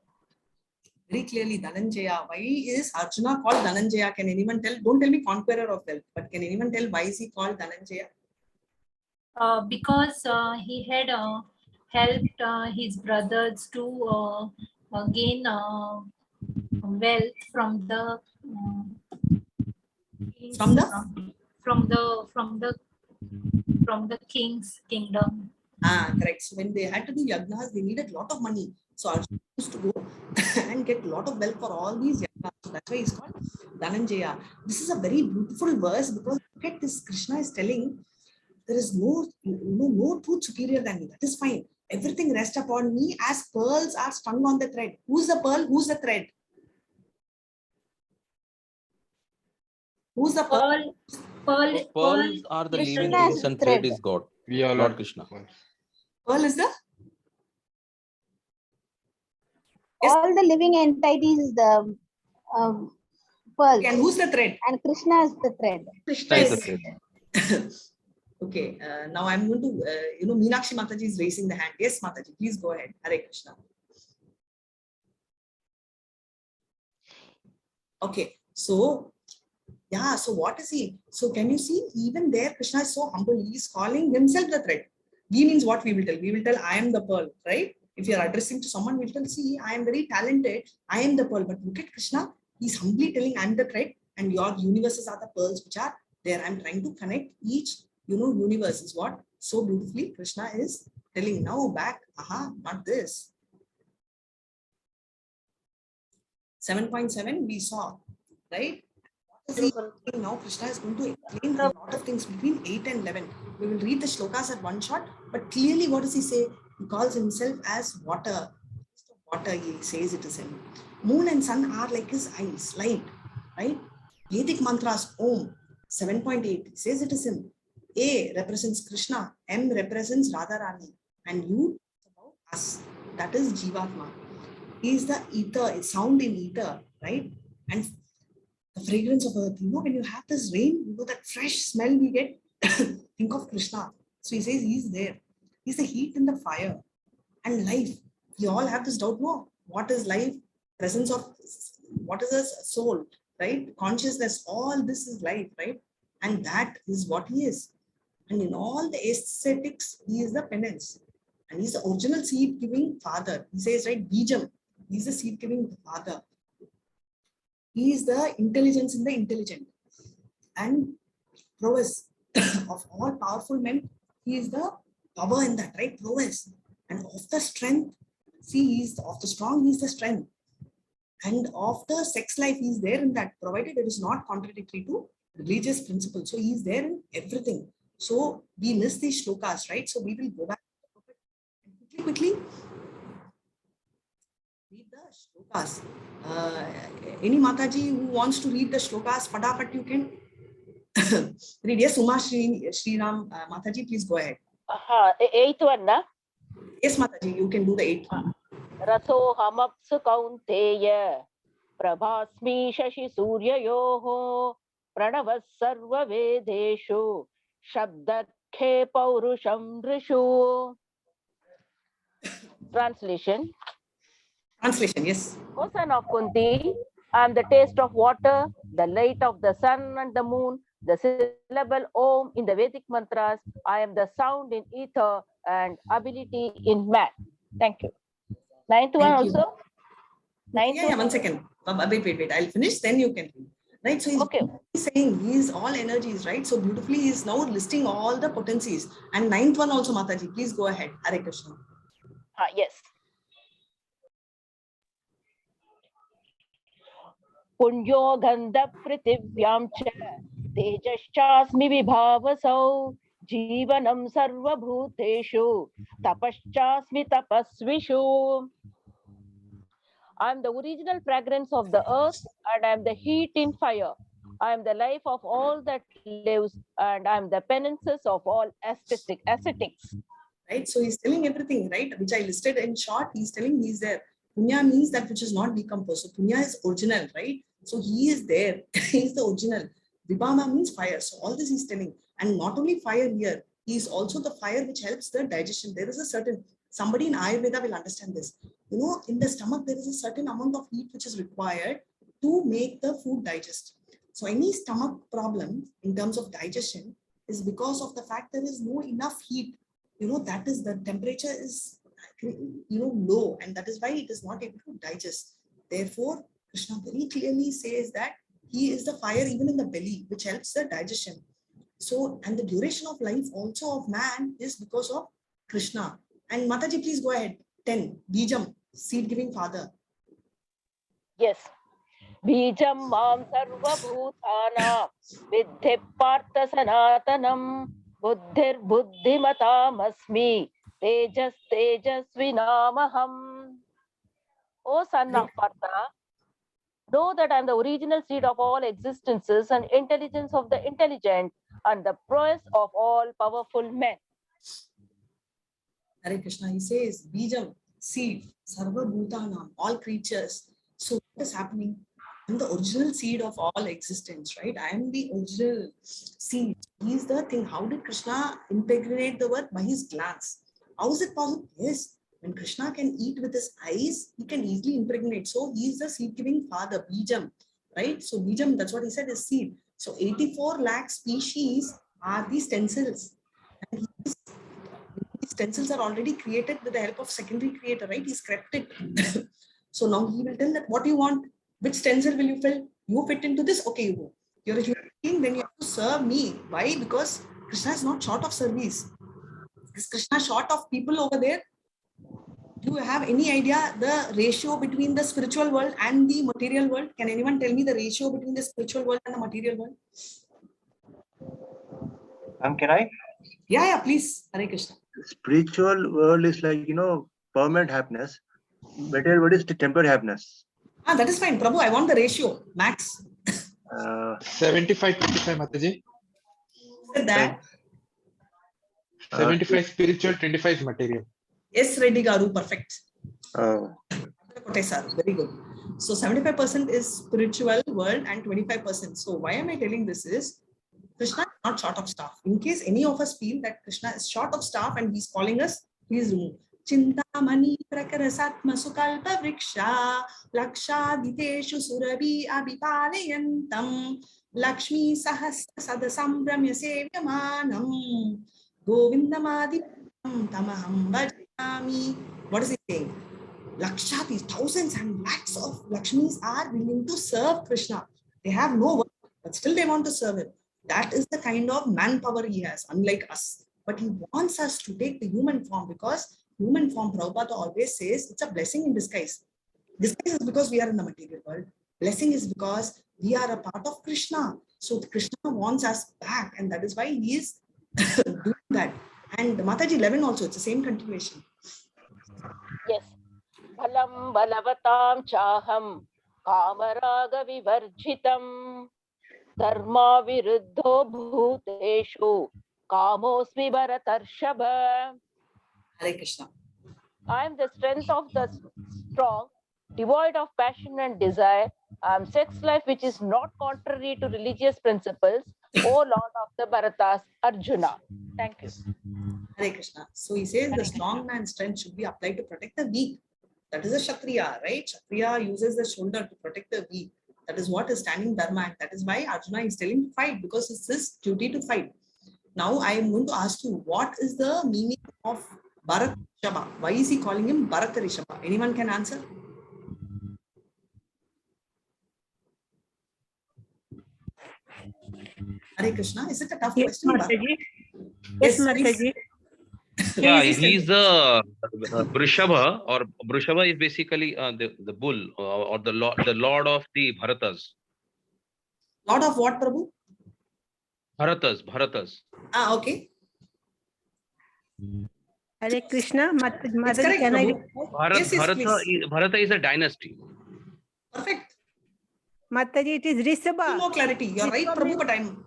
Very clearly, Dhananjaya. Why is Arjuna called Dhananjaya? Can anyone tell? Don't tell me conqueror of wealth, but can anyone tell why is he called Dhananjaya? Because he had helped his brothers to gain wealth from the king's kingdom. Correct. So when they had to do yagnas, they needed a lot of money. So Arjuna used to go and get a lot of wealth for all these yagnas. So that's why he's called Dhananjaya. This is a very beautiful verse because look at this. Krishna is telling there is no truth superior than me. That is fine. Everything rests upon me as pearls are strung on the thread. Who's the pearl? Who's the thread? Who's the pearl? Pearls are the living beings and thread is God. We are Lord Krishna. Pearl is the? Yes. All the living entities is the pearl. And who's the thread? And Krishna is the thread. Krishna is the thread. Okay, now I'm going to, Meenakshi Mataji is raising the hand. Yes, Mataji, please go ahead. Hare Krishna. Okay, so Yeah, so what is he? So can you see, even there, Krishna is so humble. He is calling himself the thread. We means what we will tell? We will tell, I am the pearl, right? If you are addressing to someone, we'll tell, see, I am very talented. I am the pearl. But look at Krishna. He's humbly telling, I am the thread, and your universes are the pearls which are there. I'm trying to connect each, universe is what so beautifully Krishna is telling. Now back, not this. 7.7 we saw, right? Now Krishna is going to explain a lot of things between 8 and 11. We will read the shlokas at one shot, but clearly what does he say? He calls himself as water. Water, he says it is him. Moon and sun are like his eyes, light, right? Vedic mantras, Om, 7.8, he says it is him. A represents Krishna, M represents Radharani, and U about us, that is Jivatma. He is the ether, sound in ether, right? And the fragrance of earth, when you have this rain, that fresh smell we get, think of Krishna. So he says he's there. He's the heat in the fire. And life, we all have this doubt, no? What is life? Presence of, what is a soul, right? Consciousness, all this is life, right? And that is what he is. And in all the aesthetics, he is the penance. And he's the original seed-giving father. He says, right, Bijam, he's the seed-giving father. He is the intelligence in the intelligent. And prowess of all powerful men, he is the power in that, right? Prowess. And of the strength, see, he is of the strong, he is the strength. And of the sex life, he is there in that, provided it is not contradictory to religious principles. So he is there in everything. So we miss these shlokas, right? So we will go back and quickly read the shlokas. Any Mataji who wants to read the shlokas, fatapat you can read. Yes, Uma Sriram Mataji, please go ahead. Eighth one, na? Yes, Mataji, you can do the 8th one. Raso hamapsu kaunteya prabhasmi shashi suryayoho pranavas sarva vedeshu shabdakhe paurusham rishu. Translation. Translation, yes. O son of Kunti, I am the taste of water, the light of the sun and the moon, the syllable Om in the Vedic mantras. I am the sound in ether and ability in man. Thank you. Ninth one also? Ninth yeah, 1 second. Wait. I'll finish, then you can read. Right, so he's saying he is all energies, right? So beautifully he is now listing all the potencies. And 9th one also, Mataji, please go ahead. Hare Krishna. Yes. Punyo gandha pritivyam cha tejaschasmi vibhavasau jivanam sarva bhuteshu tapaschasmi tapasvishu. I am the original fragrance of the earth and I am the heat in fire. I am the life of all that lives and I am the penances of all ascetics. Right, so he's telling everything, right, which I listed in short. He's telling he's there. Punya means that which is not decomposed. So punya is original, right? So he is there. He's the original. Vibhama means fire. So all this he's telling. And not only fire here, he is also the fire which helps the digestion. There is a certain, somebody in Ayurveda will understand this. In the stomach, there is a certain amount of heat which is required to make the food digest. So any stomach problem in terms of digestion is because of the fact there is no enough heat. That is, the temperature is, low, and that is why it is not able to digest. Therefore, Krishna very clearly says that he is the fire even in the belly, which helps the digestion. So, and the duration of life also of man is because of Krishna. And Mataji, please go ahead. 10, Bijam, seed-giving father. Yes. Bijam mam sarva bhutana vidhi partha sanatanam buddhir buddhimatam asmi tejas tejasvinamaham. O son of Partha, know that I am the original seed of all existences and intelligence of the intelligent and the prowess of all powerful men. Hare Krishna, he says, Bijam, seed, Sarva Bhutanam, all creatures. So what is happening? I am the original seed of all existence, right? I am the original seed. He is the thing. How did Krishna impregnate the word? By his glance. How is it possible? Yes, when Krishna can eat with his eyes, he can easily impregnate. So he is the seed-giving father, Bijam, right? So Bijam, that's what he said, is seed. So 84 lakh species are the stencils. And these stencils are already created with the help of secondary creator, right? He's crept it. So now he will tell that what you want, which stencil will you fill? You fit into this, okay, you go. You're a human being, then you have to serve me. Why? Because Krishna is not short of service. Is Krishna short of people over there? Do you have any idea the ratio between the spiritual world and the material world? Can anyone tell me the ratio between the spiritual world and the material world? Can I? Yeah, please. Hare Krishna. Spiritual world is like, permanent happiness. Material world is temporary happiness. That is fine. Prabhu, I want the ratio, max. 75-25, Mataji. That 75 spiritual, 25 material. Yes, Reddy Garu, perfect. Very good. So 75% is spiritual world and 25%. So why am I telling this is Krishna is not short of staff. In case any of us feel that Krishna is short of staff and he's calling us, please remove. Chintamani prakarasatma sukalpa vriksha lakshaditeshu surabhi abhipalayantam lakshmi sahasra sadasambramya sevyamanam govindamadi tamaham bhajami. What is he saying? Lakshatis, thousands and lakhs of Lakshmis are willing to serve Krishna. They have no work, but still they want to serve him. That is the kind of manpower he has, unlike us. But he wants us to take the human form because human form, Prabhupada always says, it's a blessing in disguise. Disguise is because we are in the material world. Blessing is because we are a part of Krishna. So Krishna wants us back, and that is why he is doing that. And Mataji 11 also, it's the same continuation. Yes. Balam balavatam chaham kamaraga vivarjitam dharma viruddho bhuteshu kamosmi bharatarshava. Hare Krishna. I am the strength of the strong, devoid of passion and desire. I am sex life which is not contrary to religious principles, O Lord of the Bharatas, Arjuna. Thank you. Hare Krishna. So he says the strong man's strength should be applied to protect the weak. That is a Kshatriya, right? Kshatriya uses the shoulder to protect the weak. That is what is standing dharma. And that is why Arjuna is telling to fight, because it's his duty to fight. Now I am going to ask you, what is the meaning of Bharat Rishabha? Why is he calling him Bharat Rishabha? Anyone can answer? Hare Krishna. Is it a tough question? Mataji. Yes, Mataji. Yeah, he's the Vrishabha, or Vrishabha is basically the bull or the lord of the Bharatas. Lord of what, Prabhu? Bharatas. Okay. Hare Krishna. Mataji, correct, can Prabhu. Bharata is a dynasty. Perfect. Mataji, it is Rishabha. More clarity. You're right, Prabhu, but I'm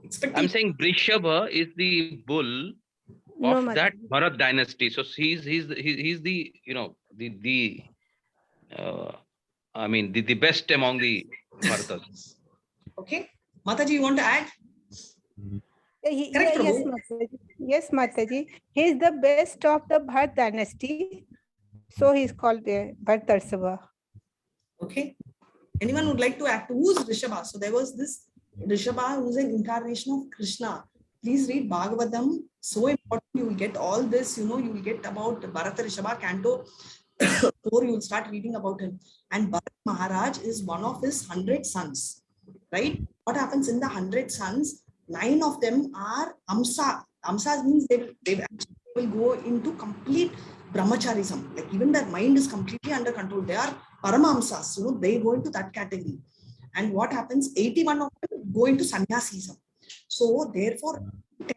expecting. I'm saying Vrishabha is the bull of that Bharat dynasty. So he's the the best among the Bharatas. Okay. Mataji, you want to add? Correct, Yes, Mataji. Yes, Mataji. He is the best of the Bharat dynasty. So he is called Bharat Rishabha. Okay. Anyone would like to add? Who's Rishabha? So there was this Rishabha who's an incarnation of Krishna. Please read Bhagavatam. So important. You will get all this, you will get about Bharata Rishabha, Canto 4, you will start reading about him. And Bharat Maharaj is one of his 100 sons, right? What happens in the 100 sons? 9 of them are Amsa. Amsas means they will go into complete brahmacharism. Like even their mind is completely under control. They are Paramamsas, they go into that category. And what happens? 81 of them go into sannyasism. So therefore,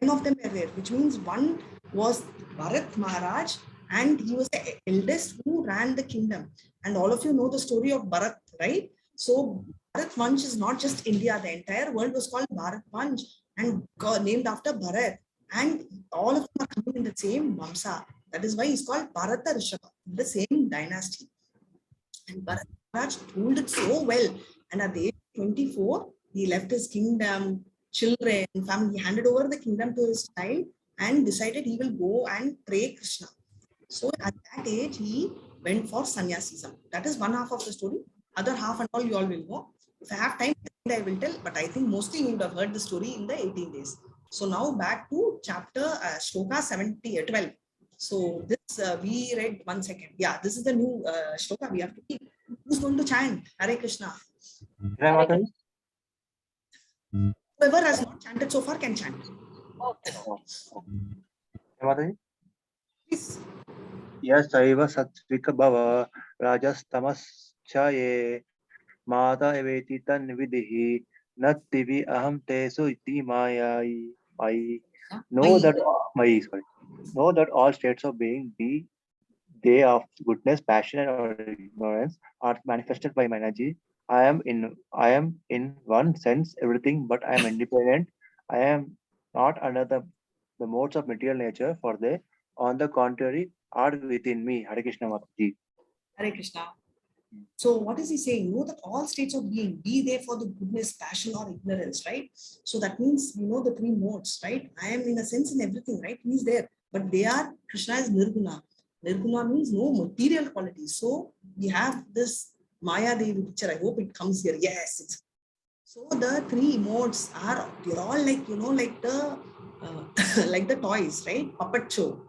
10 of them were there, which means one was Bharat Maharaj, and he was the eldest who ran the kingdom. And all of you know the story of Bharat, right? So Bharat Vansh is not just India. The entire world was called Bharat Vansh and named after Bharat. And all of them are coming in the same Vamsa. That is why he's called Bharata Rishabha, the same dynasty. And Bharat Maharaj ruled it so well. And at the age of 24, he left his kingdom, children, family. He handed over the kingdom to his child and decided he will go and pray Krishna. So at that age, he went for sannyasism. That is one half of the story. Other half and all you all will know. If I have time, I will tell, but I think mostly you would have heard the story in the 18 days. So now back to chapter shloka 12. So this we read 1 second. Yeah, this is the new shloka we have to keep. Who's going to chant Hare Krishna? Whoever has not chanted so far can chant. Please. Yes, Saiva Satvika Bhava Rajastamaschaye Mata Eveti Tan Vidihi Nattivi Aham Tesu Iti Mayai. Know that know that all states of being, be they of goodness, passion, or ignorance, are manifested by my energy. I am in one sense everything, but I am independent. I am not under the modes of material nature, for they, on the contrary, are within me. Hare Krishna Mataji. Hare Krishna. So what is he saying? Know that all states of being, be they for the goodness, passion, or ignorance, right? So that means we know the 3 modes, right? I am in a sense in everything, right? He is there, but they are, Krishna is Nirguna. Nirguna means no material qualities. So we have this Maya Devi picture. I hope it comes here. Yes. So the 3 modes are, they're all like, like the like the toys, right? Puppet show.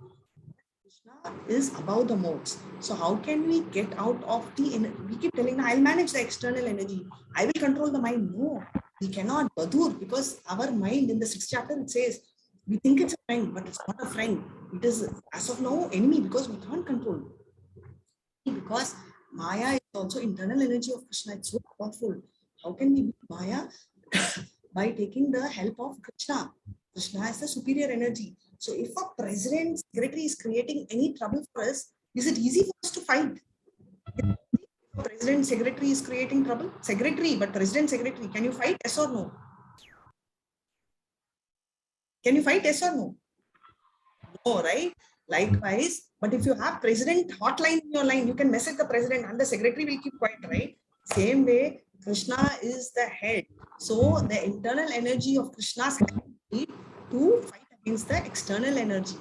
Krishna is above the modes. So how can we get out of the, we keep telling, I'll manage the external energy, I will control the mind. No, we cannot, Badur, because our mind in the 6th chapter, it says, we think it's a friend, but it's not a friend. It is, as of now, enemy, because we can't control. Because Maya is also internal energy of Krishna. It's so powerful. How can we beat Maya? By taking the help of Krishna. Krishna is the superior energy. So if a president, secretary is creating any trouble for us, is it easy for us to fight? President, secretary is creating trouble? Secretary, but president, secretary, can you fight? Yes or no? Can you fight? Yes or no? No, right? Likewise, but if you have president hotline in your line, you can message the president and the secretary will keep quiet, right? Same way, Krishna is the head. So the internal energy of Krishna's need to fight against the external energy.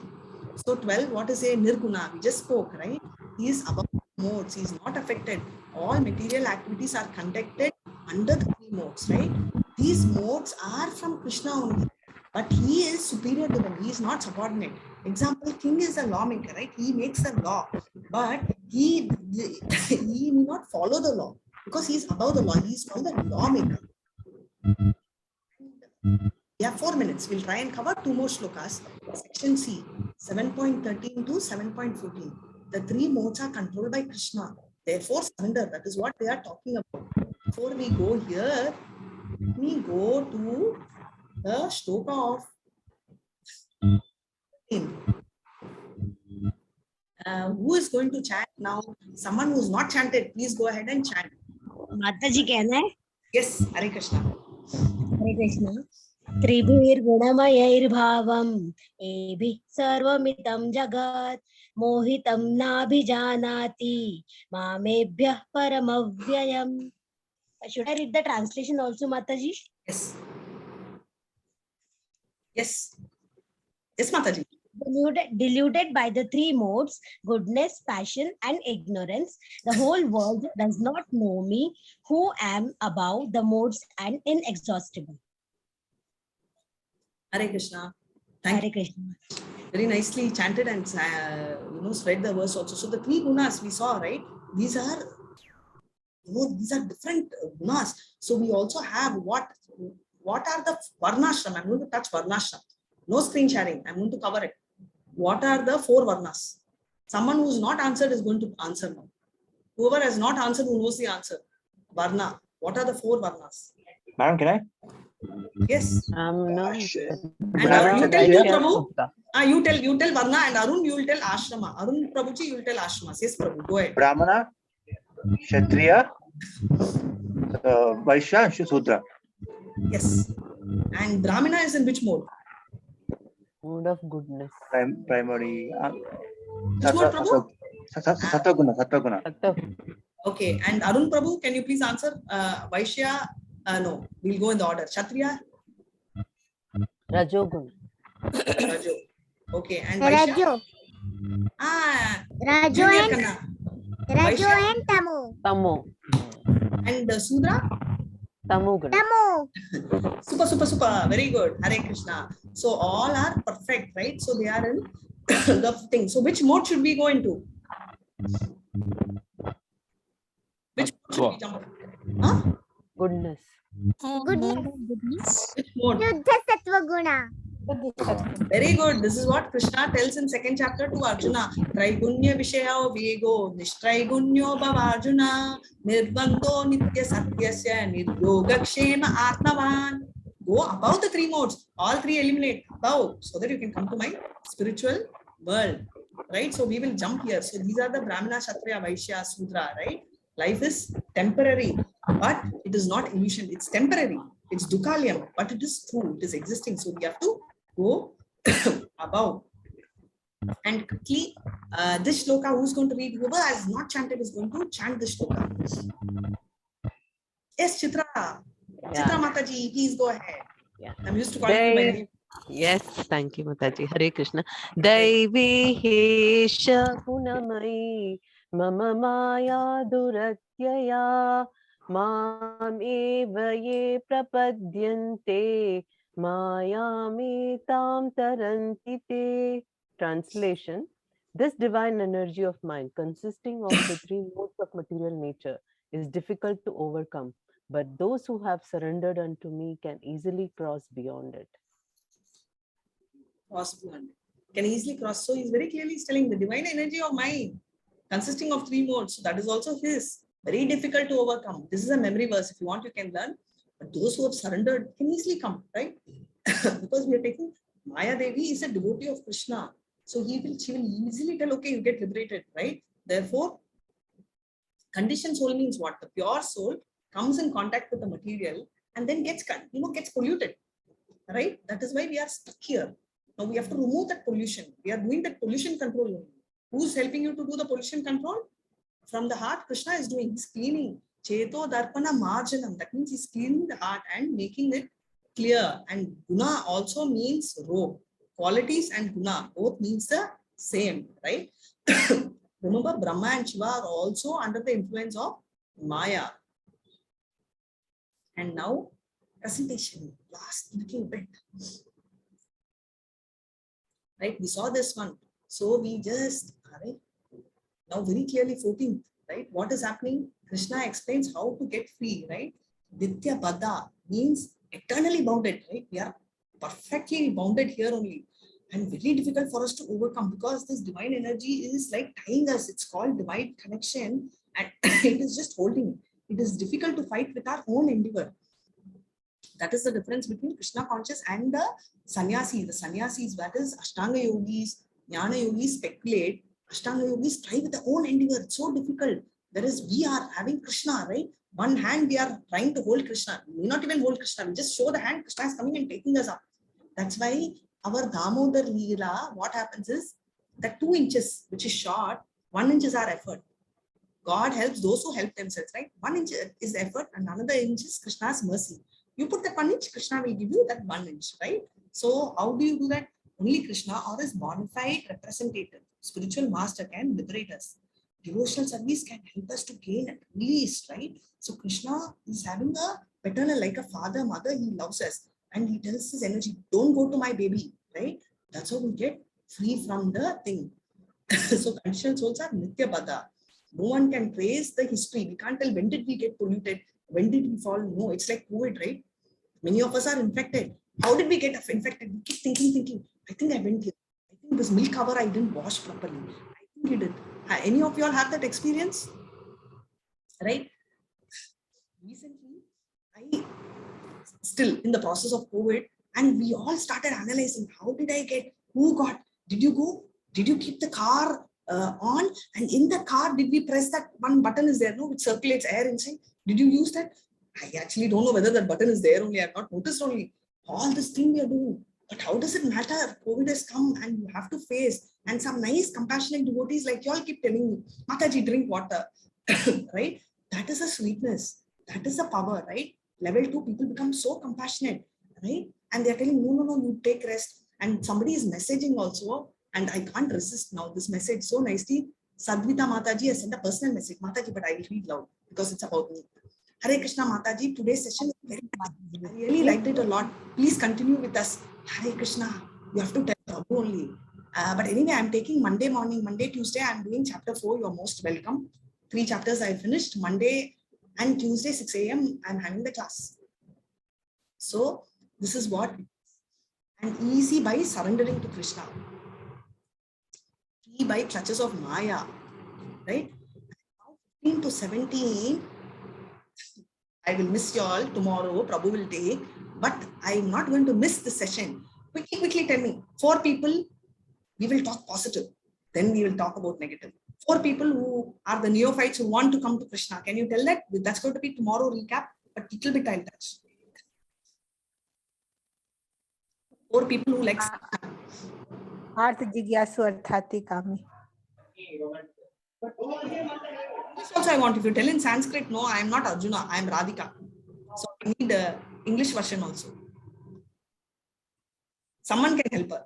So 12, what is a Nirguna? We just spoke, right? He is above modes. He is not affected. All material activities are conducted under the 3 modes, right? These modes are from Krishna only, but he is superior to them. He is not subordinate. Example, king is a lawmaker, right? He makes the law, but he may not follow the law because he is above the law. He is called the lawmaker. We have 4 minutes. We'll try and cover 2 more shlokas. Section C, 7.13 to 7.14. The 3 modes are controlled by Krishna. Therefore, surrender. That is what they are talking about. Before we go here, let me go to the shloka of who is going to chant now? Someone who is not chanted, please go ahead and chant. Mataji, can I? Yes, Hare Krishna. Hare Krishna. Tribhir gunamayair bhavam ebhi sarvamitam jagat mohitam nabhijanati mamebhyah paramavyayam. Should I read the translation also, Mataji? Yes. Yes. Yes, Mataji. Deluded by the 3 modes, goodness, passion, and ignorance, the whole world does not know me, who am above the modes and inexhaustible. Hare Krishna. Thank you. Krishna. Very nicely chanted and spread the verse also. So the 3 gunas we saw, right? These are different gunas. So we also have what are the varnashram? I'm going to touch varnashram. No screen sharing. I'm going to cover it. What are the 4 varnas? Someone who's not answered is going to answer now. Whoever has not answered who knows the answer. Varna. What are the 4 varnas? Madam, can I? Yes. No. And you tell you, Prabhu. You tell Varna, and Arun, you will tell Ashrama. Arun Prabhuji, you will tell Ashramas. Yes, Prabhu. Go ahead. Brahmana, Kshatriya, Vaishya, and Shudra. Yes. And Brahmana is in which mode? Mode of goodness. Primary. Which mode, Prabhu? Sattva-guna. Okay. And Arun Prabhu, can you please answer? Vaishya, no. We'll go in the order. Kshatriya? Rajoguna. Rajo. Okay. And Vaishya? Rajo and Tamu. Tamu. And Sudra? Tamoguna. Tamo. Super, super, super. Very good. Hare Krishna. So all are perfect, right? So they are in the thing. So which mode should we go into? Which mode should we jump? Huh? Goodness. Goodness. Which mode? Shuddha Sattva Guna. Very good. This is what Krishna tells in second chapter to Arjuna. Traigunya Vishaya Vego Nishtraigunya Bhavarjuna Nirbando Nitya Satyasya Niryogakshema Atmavan. Go above the three modes. All three eliminate above so that you can come to my spiritual world. Right? So we will jump here. So these are the Brahmana, Kshatriya, Vaishya, Sudra, right? Life is temporary, but it is not illusion. It's temporary. It's dukkhalyam, but it is true. It is existing. So we have to go above. And quickly, this shloka, who's going to read? Whoever has not chanted is going to chant this shloka. Yes, Chitra. Chitra Mataji, please go ahead. Yeah. I'm used to calling you by name. Yes, thank you, Mataji. Hare Krishna. Daivi Hesha Gunamai Mama Maya Duratyaya Mam Eva Ye Prapadyante Mayami Tam Tarantite. Translation: this divine energy of mind, consisting of the three modes of material nature, is difficult to overcome, but those who have surrendered unto me can easily cross beyond it. Cross beyond. Can easily cross. So he's very clearly telling the divine energy of mind, consisting of three modes. So that is also his. Very difficult to overcome. This is a memory verse. If you want, you can learn. But those who have surrendered can easily come, right? Because we are taking Maya Devi is a devotee of Krishna. So she will easily tell, okay, you get liberated, right? Therefore, conditioned soul means what? The pure soul comes in contact with the material and then gets polluted, right? That is why we are stuck here. Now we have to remove that pollution. We are doing that pollution control. Who's helping you to do the pollution control? From the heart, Krishna is doing. He's cleaning. Cheto Darpana Marjanam. That means he's cleaning the heart and making it clear. And Guna also means robe. Qualities and Guna both means the same, right? Remember, Brahma and Shiva are also under the influence of Maya. And now, presentation, last little bit. Right, we saw this one. So we just, right, now very clearly 14th, right? What is happening? Krishna explains how to get free, right? Nitya Bada means eternally bounded, right? We are perfectly bounded here only. And very difficult for us to overcome because this divine energy is like tying us. It's called divine connection and it is just holding. It is difficult to fight with our own endeavor. That is the difference between Krishna conscious and the sannyasis. The sannyasis, that is Ashtanga yogis, Jnana yogis speculate. Ashtanga yogis try with their own endeavor. It's so difficult. Whereas we are having Krishna, right? One hand we are trying to hold Krishna. We may not even hold Krishna. We just show the hand. Krishna is coming and taking us up. That's why our Damodar Leela, what happens is that 2 inches, which is short, 1 inch is our effort. God helps those who help themselves, right? 1 inch is effort and another inch is Krishna's mercy. You put that 1 inch, Krishna will give you that 1 inch, right? So how do you do that? Only Krishna or his bona fide representative, spiritual master can liberate us. Devotional service can help us to gain and release, right? So Krishna is having a paternal, like a father, mother, he loves us. And he tells his energy, don't go to my baby, right? That's how we get free from the thing. So conditioned souls are Nitya Bada. No one can trace the history. We can't tell when did we get polluted, when did we fall. No, it's like COVID, right? Many of us are infected. How did we get infected? We keep thinking. I think I went here. I think this milk cover I didn't wash properly. I think you did. Any of you all have that experience? Right? Recently, I still in the process of COVID, and we all started analyzing, how did I get, who got, did you go? Did you keep the car on? And in the car, did we press that one button is there, no, which circulates air inside? Did you use that? I actually don't know whether that button is there only. I've not noticed only. All this thing we are doing. But how does it matter? COVID has come and you have to face. And some nice compassionate devotees like you all keep telling me, Mataji, drink water. Right? That is a sweetness. That is the power, right? Level 2, people become so compassionate, right? And they're telling, no, you take rest. And somebody is messaging also. And I can't resist now this message so nicely. Sadvita Mataji has sent a personal message. Mataji, but I will read loud because it's about me. Hare Krishna Mataji, today's session is I really liked it a lot. Please continue with us. Hare Krishna. You have to tell Prabhu only. But anyway, I'm taking Monday morning, Monday, Tuesday. I'm doing chapter 4. You're most welcome. 3 chapters I finished. Monday and Tuesday, 6 a.m. I'm having the class. So this is what. And easy by surrendering to Krishna. Free by clutches of Maya. Right? Now 15 to 17. I will miss you all tomorrow. Prabhu will take, but I'm not going to miss the session. Quickly tell me. 4 people, we will talk positive. Then we will talk about negative. 4 people who are the neophytes who want to come to Krishna. Can you tell that? That's going to be tomorrow recap, but little bit I'll touch. 4 people who like. Arth Jigyasu Arthati Kami. This also I want. If you tell in Sanskrit, no, I am not Arjuna. I am Radhika. So I need the English version also. Someone can help her.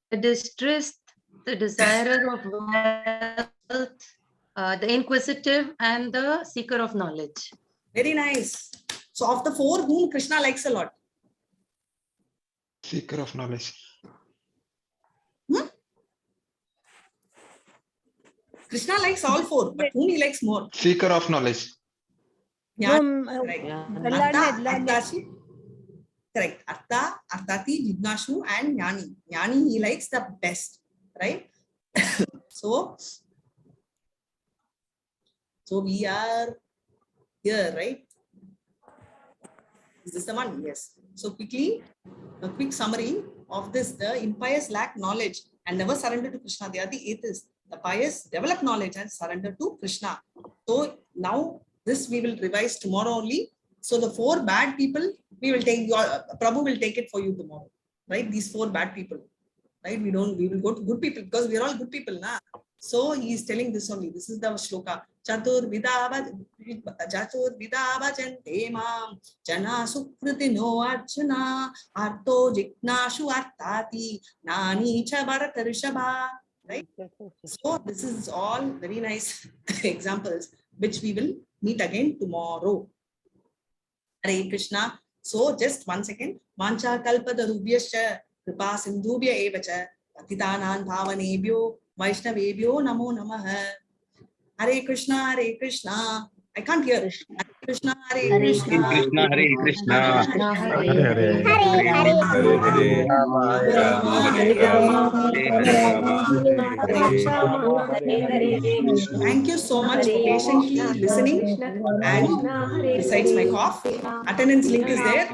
The distressed, the desirer of wealth, the inquisitive, and the seeker of knowledge. Very nice. So of the 4, whom Krishna likes a lot? Seeker of knowledge. Krishna likes all 4, but whom he likes more? Seeker of knowledge. Yeah, right. Correct. Artha, Arthati, Jignashu, and Jnani. Jnani he likes the best, right? So we are here, right? Is this the one? Yes. So quickly, a quick summary of this. The impious lack knowledge and never surrender to Krishna. They are the atheists. The pious develop knowledge and surrender to Krishna. So now this we will revise tomorrow only. So the 4 bad people, we will take your Prabhu will take it for you tomorrow, right? These 4 bad people, right? We will go to good people because we are all good people, na. So he is telling this only. This is the shloka. Chatur vidava jante mam jana sukriti no archana arto jignashu artati nani cha bharatarishabha. Right? So this is all very nice examples which we will meet again tomorrow. Hare Krishna. So just 1 second. Mancha kalpada rubhyascha kripa sindhubhya evacha patitanan bhavanebhyo vaishnavebhyo namo namah. Hare Krishna, Hare Krishna. I can't hear. Hare Krishna, Hare Krishna. Krishna, Hare Krishna. Thank you so much for patiently listening. And besides my cough, attendance link is there.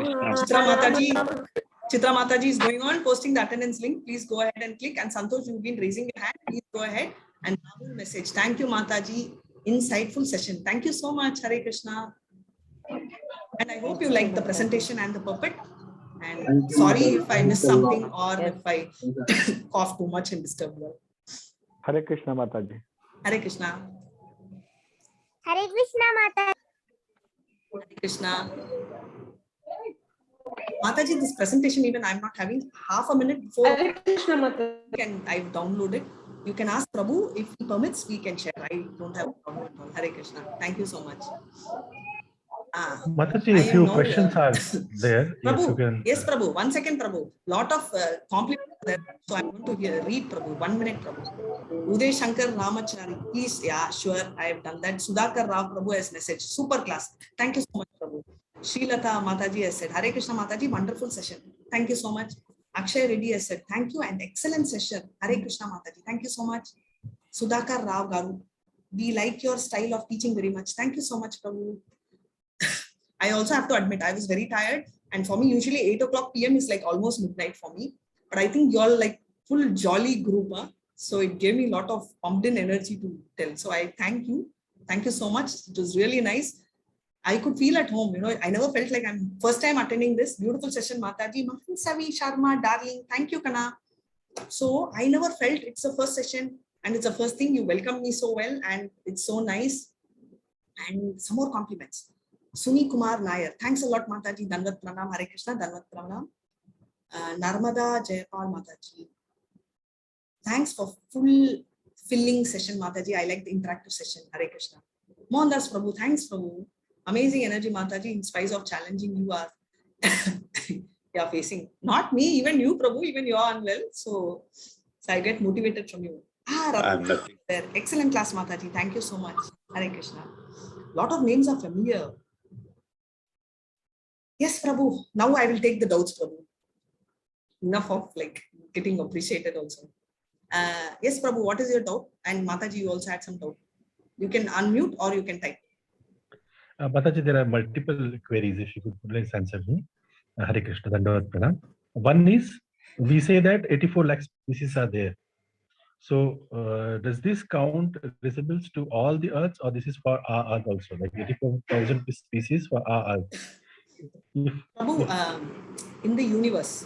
Chitra Mataji is going on posting the attendance link. Please go ahead and click. And Santosh, you've been raising your hand. Please go ahead and message. Thank you, Mataji. Insightful session. Thank you so much. Hare Krishna. And I hope you liked the presentation and the puppet. And sorry if I missed something or if I cough too much and disturb you. Hare Krishna, Mataji. Hare Krishna. Hare Krishna, Mata. Hare Krishna. Mataji, this presentation even I'm not having half a minute before. Hare Krishna, Mata. And I've downloaded. You can ask Prabhu if he permits, we can share. I don't have a problem at all. Hare Krishna. Thank you so much. Mataji, a few questions are there. Prabhu, yes, Prabhu. 1 second, Prabhu. Lot of compliments there. So I'm going to read Prabhu. 1 minute, Prabhu. Uday Shankar Ramachari. Please, yeah, sure. I have done that. Sudhakar Rao Prabhu has messaged. Super class. Thank you so much, Prabhu. Srilata Mataji has said, Hare Krishna Mataji, wonderful session. Thank you so much. Akshay Reddy has said, thank you and excellent session. Hare Krishna Mataji. Thank you so much. Sudhakar Rao Garu. We like your style of teaching very much. Thank you so much, Prabhu. I also have to admit, I was very tired. And for me, usually 8 o'clock PM is like almost midnight for me. But I think you're like full jolly group. Huh? So it gave me a lot of pumped in energy to tell. So I thank you. Thank you so much. It was really nice. I could feel at home, you know, I never felt like I'm first time attending this beautiful session. Mataji, Savi, Sharma, darling, thank you, Kana. So I never felt it's the first session and it's the first thing. You welcomed me so well and it's so nice. And some more compliments. Suni Kumar Nair, thanks a lot, Mataji. Danvat Pranam, Hare Krishna, Danvat Pranam. Narmada Jayapal Mataji. Thanks for filling session, Mataji. I like the interactive session, Hare Krishna. Mohandas Prabhu, thanks Prabhu. Amazing energy, Mataji, in spite of challenging you are facing. Not me, even you, Prabhu, even you are unwell. So I get motivated from you. I'm nothing. Excellent class, Mataji. Thank you so much. Hare Krishna. Lot of names are familiar. Yes, Prabhu. Now I will take the doubts, Prabhu. Enough of like getting appreciated also. Yes, Prabhu, what is your doubt? And Mataji, you also had some doubt. You can unmute or you can type. Mataji, there are multiple queries. If you could please answer me. Hare Krishna, Dandavat Pranam. One is, we say that 84 lakh species are there. So does this count resembles to all the earths, or this is for our earth also, like 84,000 species for our earth? Prabhu, in the universe.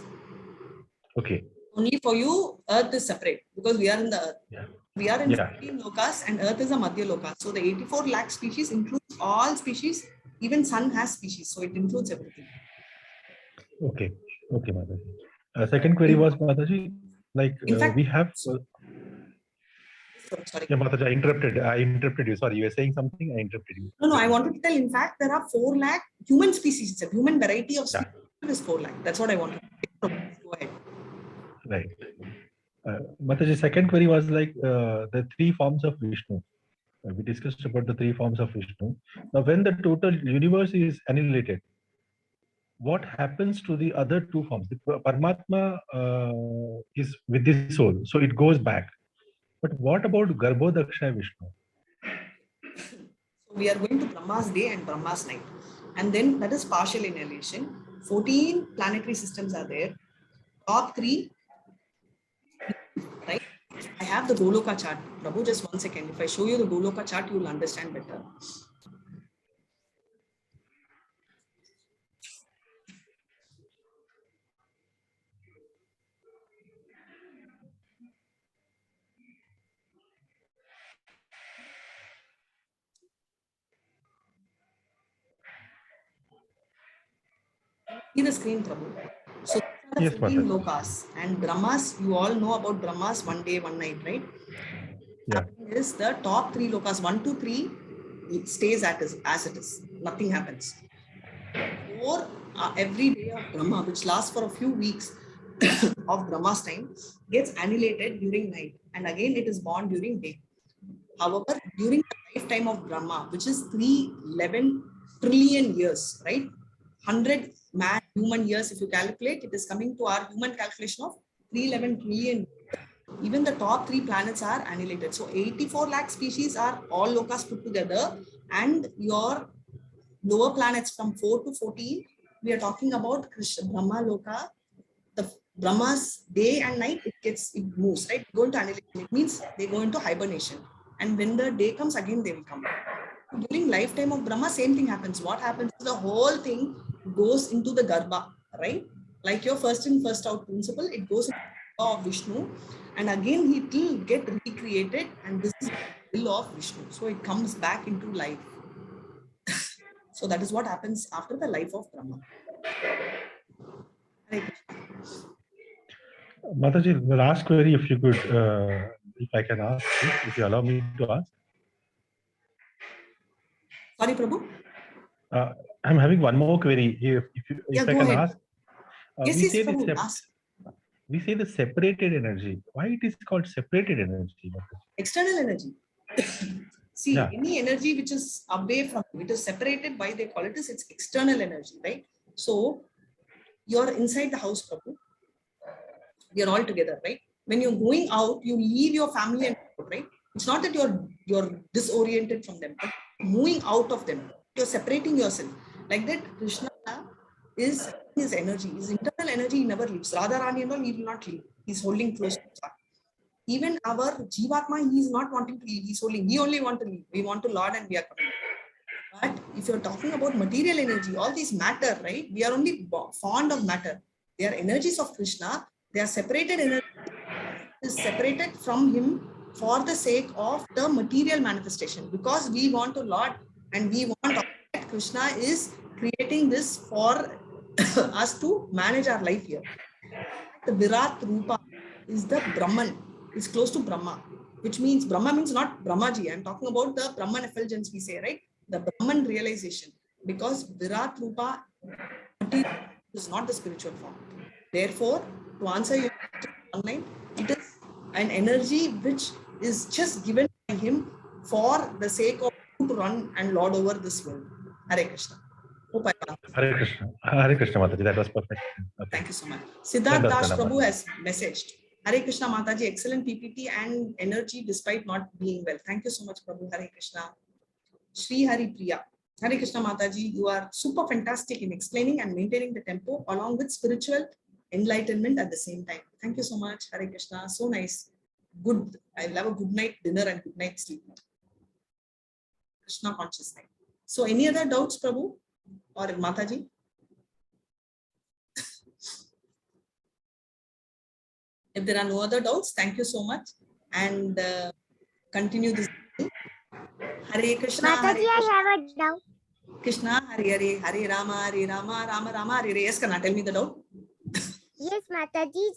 Okay. Only for you, earth is separate because we are in the earth. Yeah. We are in 15 lokas and earth is a Madhya loka. So the 84 lakh species includes all species, even sun has species. So it includes everything. Okay. Okay, Mataji. Second query was, Mataji, like in fact, we have... sorry. Yeah, Mataji, I interrupted you. Sorry, you were saying something, I interrupted you. No, I wanted to tell, in fact, there are 4 lakh human species. It's a human variety of species. Is 4 lakh. That's what I wanted to say. Go ahead. Right. Mataji, second query was like the 3 forms of Vishnu. We discussed about the 3 forms of Vishnu. Now, when the total universe is annihilated, what happens to the other 2 forms? The Paramatma is with the soul, so it goes back. But what about Garbhodaksha Vishnu? So we are going to Brahma's day and Brahma's night. And then that is partial annihilation. 14 planetary systems are there. Top 3, right? I have the Goloka chart. Prabhu, just 1 second. If I show you the Goloka chart, you will understand better. See the screen, Prabhu. So these are the 14 lokas. And Brahmas, you all know about Brahmas, 1 day, 1 night, right? Yeah. Is the top 3 lokas, 1 to 3, it stays as it is. Nothing happens. Or every day of Brahma, which lasts for a few weeks of Brahma's time, gets annihilated during night. And again, it is born during day. However, during the lifetime of Brahma, which is 311 trillion years, right? 100 mad human years, if you calculate, it is coming to our human calculation of 311 trillion. Even the top 3 planets are annihilated. So 84 lakh species are all lokas put together, and your lower planets from 4 to 14, we are talking about Krishna, Brahma Loka. The Brahma's day and night, it moves, right? Go into annihilation. It means they go into hibernation. And when the day comes, again they will come. During lifetime of Brahma, same thing happens. What happens is the whole thing goes into the Garbha, right? Like your first in, first out principle, it goes into the Garbha of Vishnu. And again, it will get recreated. And this is the will of Vishnu. So it comes back into life. So that is what happens after the life of Brahma. Mataji, the last query, if you could, if I can ask, if you allow me to ask. Sorry, Prabhu? I'm having one more query. If I can ahead. ask. Yes, Prabhu, ask. We say the separated energy. Why it is called separated energy? External energy. See, any energy which is away from, it is separated by, they call it as its external energy, right? So you're inside the house, Prabhu. We are all together, right? When you're going out, you leave your family and out, right? It's not that you're disoriented from them, but moving out of them. You're separating yourself. Like that, Krishna is his energy. His internal energy, he never leaves. Radharani and all, he will not leave. He's holding close to his heart. Even our Jivatma, he is not wanting to leave. He's holding. We only want to leave. We want to Lord and we are coming. But if you're talking about material energy, all these matter, right? We are only fond of matter. They are energies of Krishna. They are separated energy. Is separated from him for the sake of the material manifestation. Because we want to Lord and we want that Krishna is creating this for us to manage our life here. The Virat Rupa is the Brahman. It's close to Brahma, which means Brahma means not Brahmaji. I'm talking about the Brahman effulgence we say, right? The Brahman realization. because Virat Rupa is not the spiritual form. Therefore, to answer your question online, it is an energy which is just given by him for the sake of you to run and lord over this world. Hare Krishna. Hope I answered. Hare Krishna. Hare Krishna, Mataji. That was perfect. Okay. Thank you so much. Siddharth Das Prabhu has messaged. Hare Krishna Mataji, excellent PPT and energy despite not being well. Thank you so much, Prabhu. Hare Krishna. Sri Hari Priya. Hare Krishna Mataji, you are super fantastic in explaining and maintaining the tempo along with spiritual enlightenment at the same time. Thank you so much. Hare Krishna. So nice. Good. I'll have a good night dinner and good night sleep. Krishna conscious night. So any other doubts, Prabhu or Mataji? If there are no other doubts, thank you so much and continue this. Hare Krishna. Mataji, I have a doubt. Krishna, Hare Hare, Hare Rama, Rama Rama, Hare Hare. Yes, Kana, tell me the doubt. Yes, Mataji,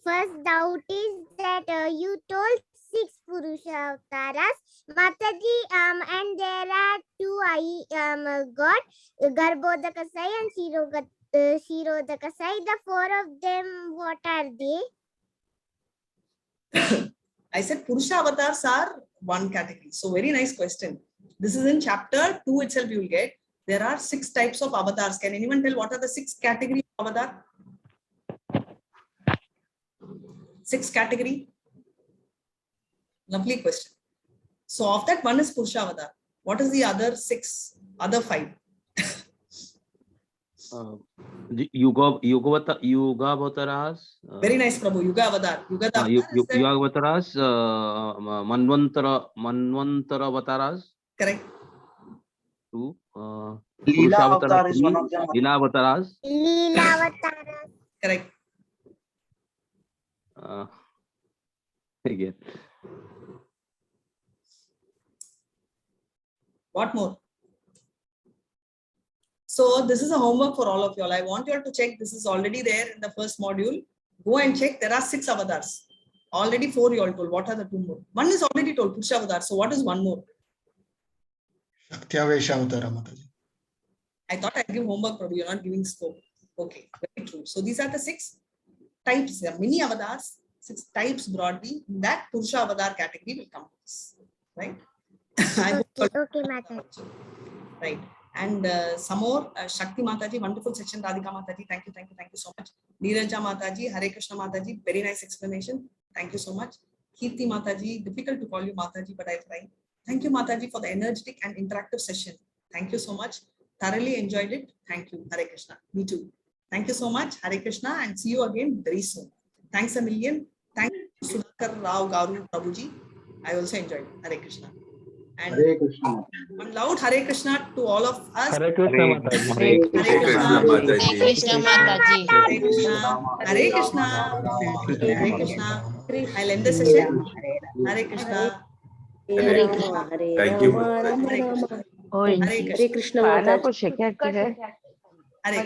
first doubt is that you told 6 Purusha avatars. Mataji, and there are 2 God, Garbhodakasai and Shirodakasai. The 4 of them, what are they? I said Purusha avatars are one category. So very nice question. This is in chapter 2 itself you will get. There are 6 types of avatars. Can anyone tell what are the 6 categories of avatar? 6 category? Lovely question. So of that, one is Purusha avatar. What is the other 5? Yuga avataras. Very nice, Prabhu. Yuga avatar. Yuga avataras. Manvantara avataras. Correct. 2. Leela avatar is one of them. Leela avataras. Leela avataras. Correct. Again. What more? So this is a homework for all of you all. I want you all to check. This is already there in the first module. Go and check. There are 6 avatars. Already 4 you all told. What are the 2 more? One is already told, Purusha avatar. So what is one more? Shakthyavesha avatara, Mataji. I thought I'd give homework, Prabhu. You're not giving scope. Okay, very true. So these are the 6 types. There are many avatars, 6 types broadly. That Purusha avatar category will come to this. Right? Okay, Mataji. Right. And some more, Shakti Mataji, wonderful section, Radhika Mataji, thank you so much. Neeraja Mataji, Hare Krishna Mataji, very nice explanation, thank you so much. Kirti Mataji, difficult to call you Mataji, but I try. Thank you Mataji for the energetic and interactive session. Thank you so much, thoroughly enjoyed it. Thank you, Hare Krishna, me too. Thank you so much, Hare Krishna, and see you again very soon. Thanks a million. Thank you, Sudhakar Rao Garu Prabhuji. I also enjoyed it. Hare Krishna. And Hare Krishna. One loud Hare Krishna to all of us. Hare Krishna Mataji. Hare Krishna Mataji. Hare Krishna Mataji. Hare Krishna. Hare Krishna. Hare Krishna. I'll end the session. Hare Krishna. Hare Krishna. Thank you. Hare Krishna. Hare Krishna Mataji. Hare Krishna.